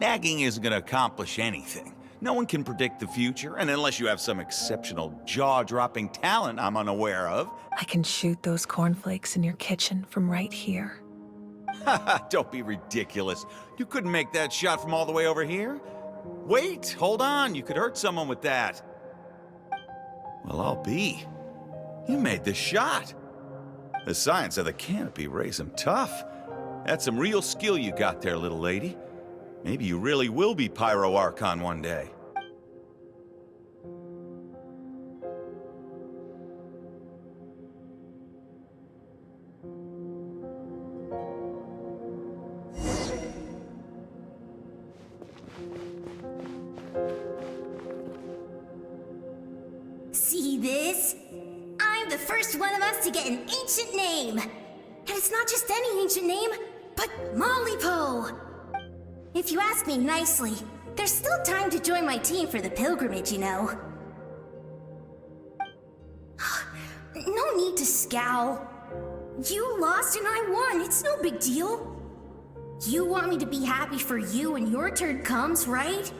Nagging isn't gonna accomplish anything. No one can predict the future, and unless you have some exceptional jaw-dropping talent I'm unaware of... I can shoot those cornflakes in your kitchen from right here. Don't be ridiculous. You couldn't make that shot from all the way over here? Wait, hold on. You could hurt someone with that. Well, I'll be. You made the shot. The science of the canopy raised some tough. That's some real skill you got there, little lady. Maybe you really will be Pyro Archon one day. See this? I'm the first one of us to get an ancient name. And it's not just any ancient name, but Mollypo. If you ask me nicely, there's still time to join my team for the pilgrimage, you know. No need to scowl. You lost and I won, it's no big deal. You want me to be happy for you when your turn comes, right?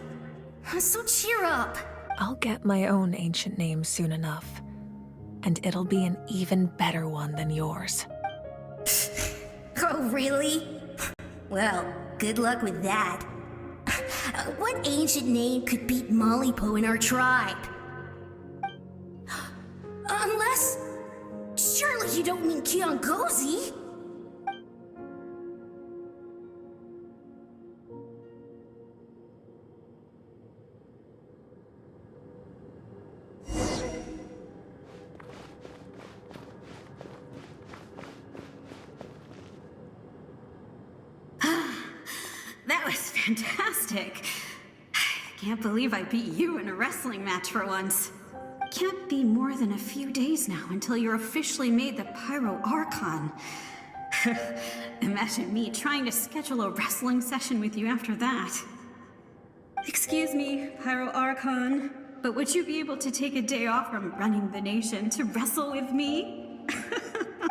So cheer up. I'll get my own ancient name soon enough. And it'll be an even better one than yours. Oh, really? Well, good luck with that. What ancient name could beat Mollypo in our tribe? Unless... surely you don't mean Kiangozi? That was fantastic. Can't believe I beat you in a wrestling match for once. Can't be more than a few days now until you're officially made the Pyro Archon. Imagine me trying to schedule a wrestling session with you after that. Excuse me, Pyro Archon, but would you be able to take a day off from running the nation to wrestle with me?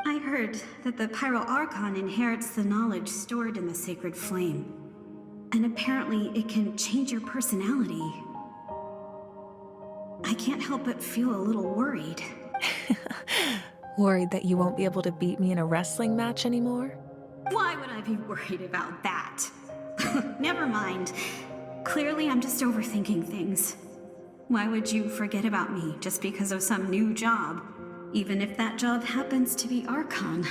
I heard that the Pyro Archon inherits the knowledge stored in the sacred flame. And apparently it can change your personality. I can't help but feel a little worried. Worried that you won't be able to beat me in a wrestling match anymore? Why would I be worried about that? Never mind. Clearly, I'm just overthinking things. Why would you forget about me just because of some new job? Even if that job happens to be Archon.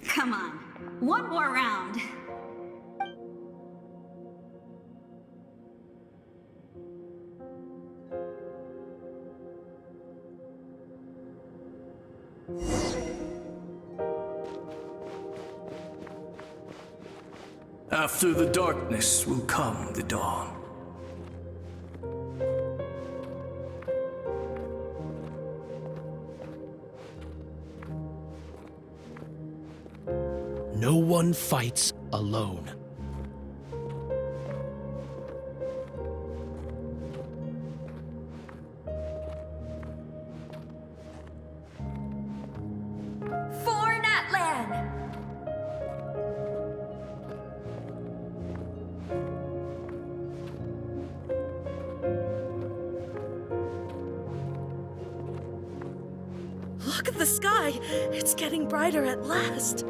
Come on, one more round. After the darkness will come the dawn. No one fights alone. For Natlan! Look at the sky! It's getting brighter at last!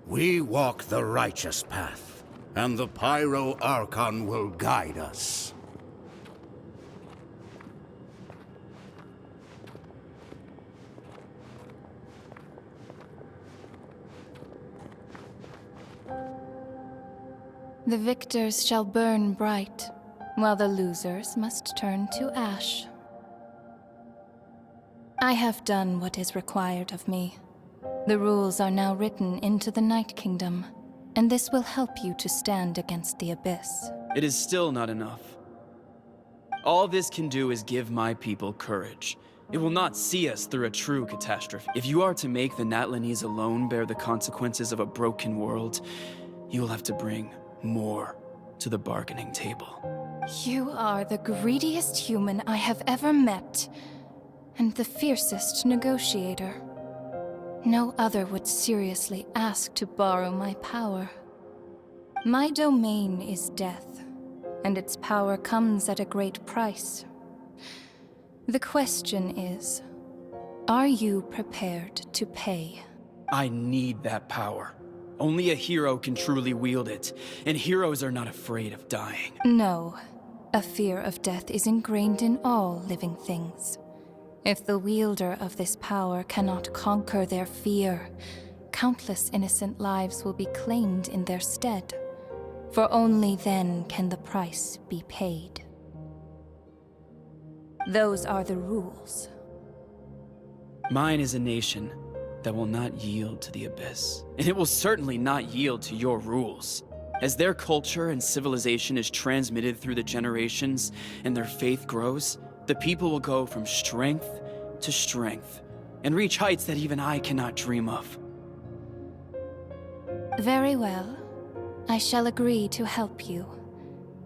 We walk the righteous path, and the Pyro Archon will guide us. The victors shall burn bright, while the losers must turn to ash. I have done what is required of me. The rules are now written into the Night Kingdom, and this will help you to stand against the Abyss. It is still not enough. All this can do is give my people courage. It will not see us through a true catastrophe. If you are to make the Natlanese alone bear the consequences of a broken world, you will have to bring more to the bargaining table. You are the greediest human I have ever met, and the fiercest negotiator. No other would seriously ask to borrow my power. My domain is death, and its power comes at a great price. The question is, are you prepared to pay? I need that power. Only a hero can truly wield it, and heroes are not afraid of dying. No. A fear of death is ingrained in all living things. If the wielder of this power cannot conquer their fear, countless innocent lives will be claimed in their stead. For only then can the price be paid. Those are the rules. Mine is a nation that will not yield to the Abyss, and it will certainly not yield to your rules. As their culture and civilization is transmitted through the generations and their faith grows, the people will go from strength to strength and reach heights that even I cannot dream of. Very well. I shall agree to help you.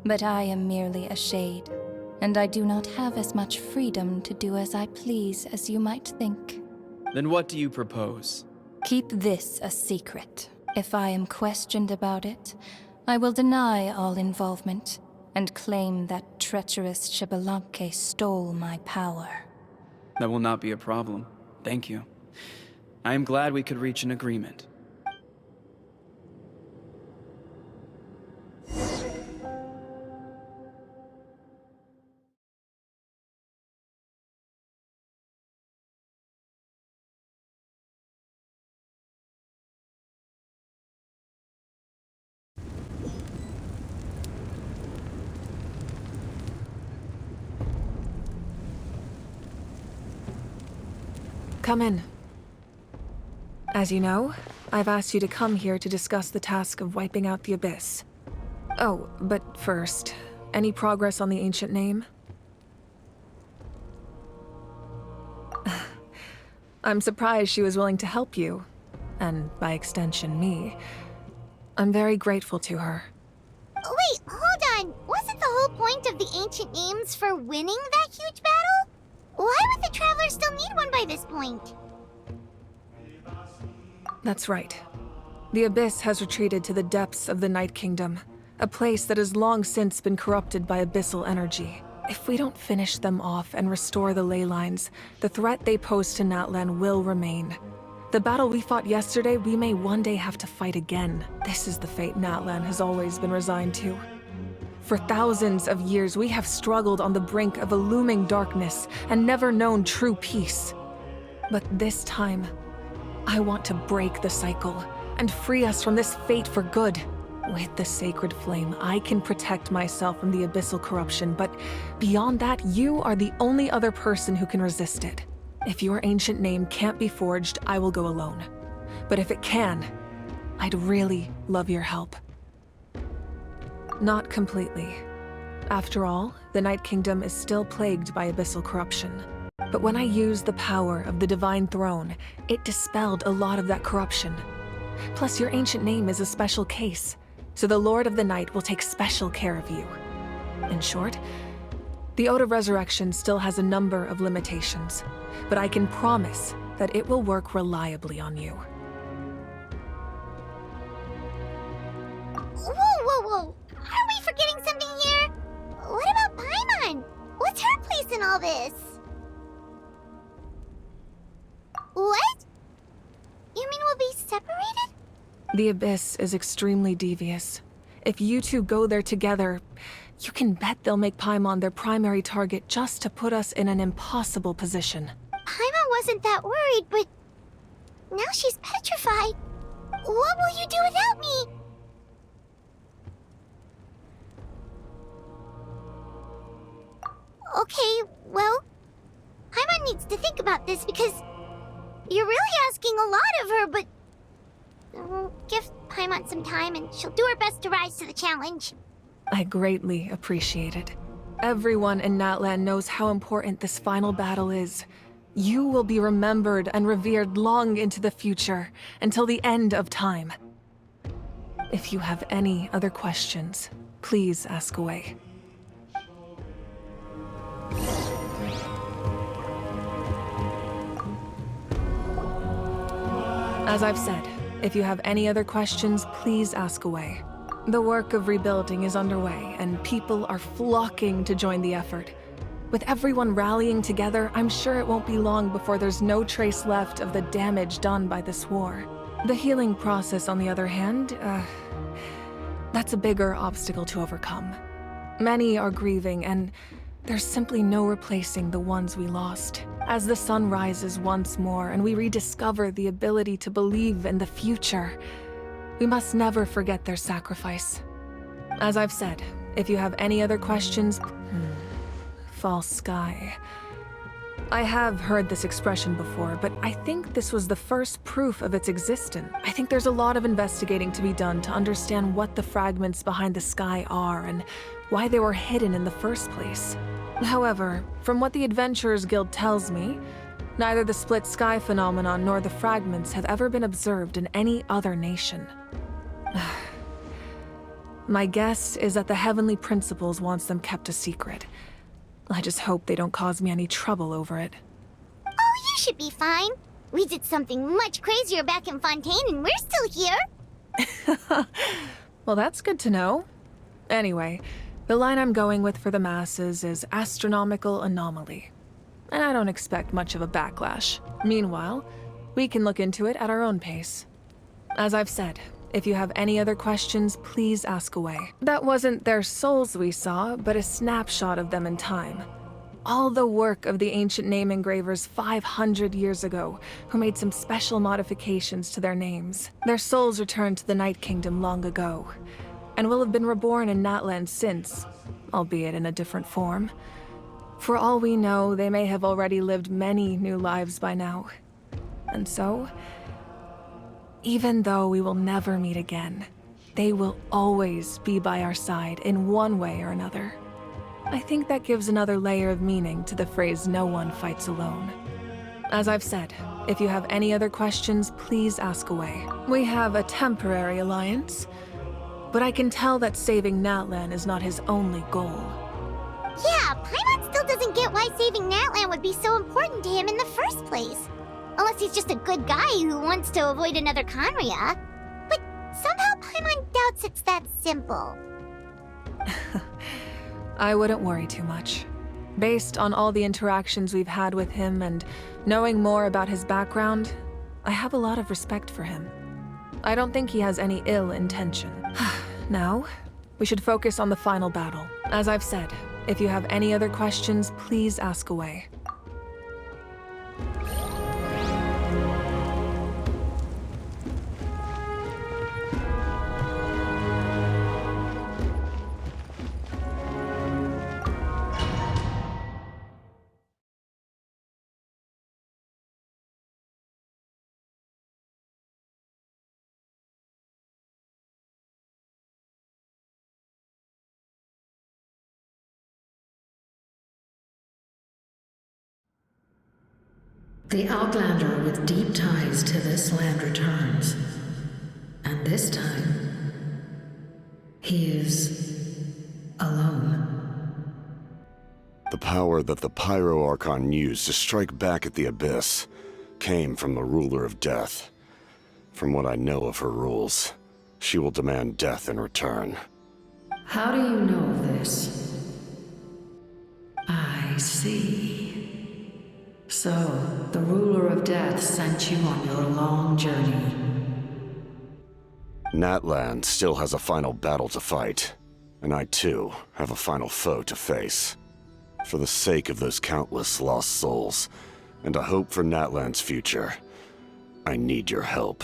But I am merely a shade, and I do not have as much freedom to do as I please as you might think. Then what do you propose? Keep this a secret. If I am questioned about it, I will deny all involvement and claim that treacherous Xbalanque stole my power. That will not be a problem. Thank you. I am glad we could reach an agreement. Come in. As you know, I've asked you to come here to discuss the task of wiping out the Abyss. Oh, but first, any progress on the ancient name? I'm surprised she was willing to help you, and by extension, me. I'm very grateful to her. Wait, hold on. Wasn't the whole point of the ancient names for winning that huge battle? Why would the Travelers still need one by this point? That's right. The Abyss has retreated to the depths of the Night Kingdom, a place that has long since been corrupted by abyssal energy. If we don't finish them off and restore the ley lines, the threat they pose to Natlan will remain. The battle we fought yesterday, we may one day have to fight again. This is the fate Natlan has always been resigned to. For thousands of years, we have struggled on the brink of a looming darkness and never known true peace. But this time, I want to break the cycle and free us from this fate for good. With the sacred flame, I can protect myself from the abyssal corruption, but beyond that, you are the only other person who can resist it. If your ancient name can't be forged, I will go alone. But if it can, I'd really love your help. Not completely. After all, the Night Kingdom is still plagued by abyssal corruption. But when I used the power of the Divine Throne, it dispelled a lot of that corruption. Plus, your ancient name is a special case, so the Lord of the Night will take special care of you. In short, the Ode of Resurrection still has a number of limitations, but I can promise that it will work reliably on you. Whoa! Are we forgetting something here? What about Paimon? What's her place in all this? What? You mean we'll be separated? The Abyss is extremely devious. If you two go there together, you can bet they'll make Paimon their primary target just to put us in an impossible position. Paimon wasn't that worried, but now she's petrified. What will you do without me? Okay, well, Paimon needs to think about this because you're really asking a lot of her, but we'll give Paimon some time and she'll do her best to rise to the challenge. I greatly appreciate it. Everyone in Natlan knows how important this final battle is. You will be remembered and revered long into the future, until the end of time. If you have any other questions, please ask away. As I've said, if you have any other questions, please ask away. The work of rebuilding is underway, and people are flocking to join the effort. With everyone rallying together, I'm sure it won't be long before there's no trace left of the damage done by this war. The healing process, on the other hand, that's a bigger obstacle to overcome. Many are grieving, and there's simply no replacing the ones we lost. As the sun rises once more and we rediscover the ability to believe in the future, we must never forget their sacrifice. As I've said, if you have any other questions... False sky. I have heard this expression before, but I think this was the first proof of its existence. I think there's a lot of investigating to be done to understand what the fragments behind the sky are and why they were hidden in the first place. However, from what the Adventurers Guild tells me, neither the split sky phenomenon nor the fragments have ever been observed in any other nation. My guess is that the Heavenly Principles wants them kept a secret. I just hope they don't cause me any trouble over it. Oh, you should be fine. We did something much crazier back in Fontaine and we're still here. Well, that's good to know. Anyway, the line I'm going with for the masses is astronomical anomaly. And I don't expect much of a backlash. Meanwhile, we can look into it at our own pace. As I've said, if you have any other questions, please ask away. That wasn't their souls we saw, but a snapshot of them in time. All the work of the ancient name engravers 500 years ago, who made some special modifications to their names. Their souls returned to the Night Kingdom long ago, and will have been reborn in Natlan since, albeit in a different form. For all we know, they may have already lived many new lives by now. And so, even though we will never meet again, they will always be by our side in one way or another. I think that gives another layer of meaning to the phrase "no one fights alone." As I've said, if you have any other questions, please ask away. We have a temporary alliance, but I can tell that saving Natlan is not his only goal. Yeah, Paimon still doesn't get why saving Natlan would be so important to him in the first place. Unless he's just a good guy who wants to avoid another Conria. But somehow Paimon doubts it's that simple. I wouldn't worry too much. Based on all the interactions we've had with him and knowing more about his background, I have a lot of respect for him. I don't think he has any ill intention. Now, we should focus on the final battle. As I've said, if you have any other questions, please ask away. The Outlander with deep ties to this land returns. And this time, he is alone. The power that the Pyro Archon used to strike back at the Abyss came from the Ruler of Death. From what I know of her rules, she will demand death in return. How do you know of this? I see. So, the Ruler of Death sent you on your long journey. Natlan still has a final battle to fight, and I too have a final foe to face. For the sake of those countless lost souls, and a hope for Natlan's future, I need your help.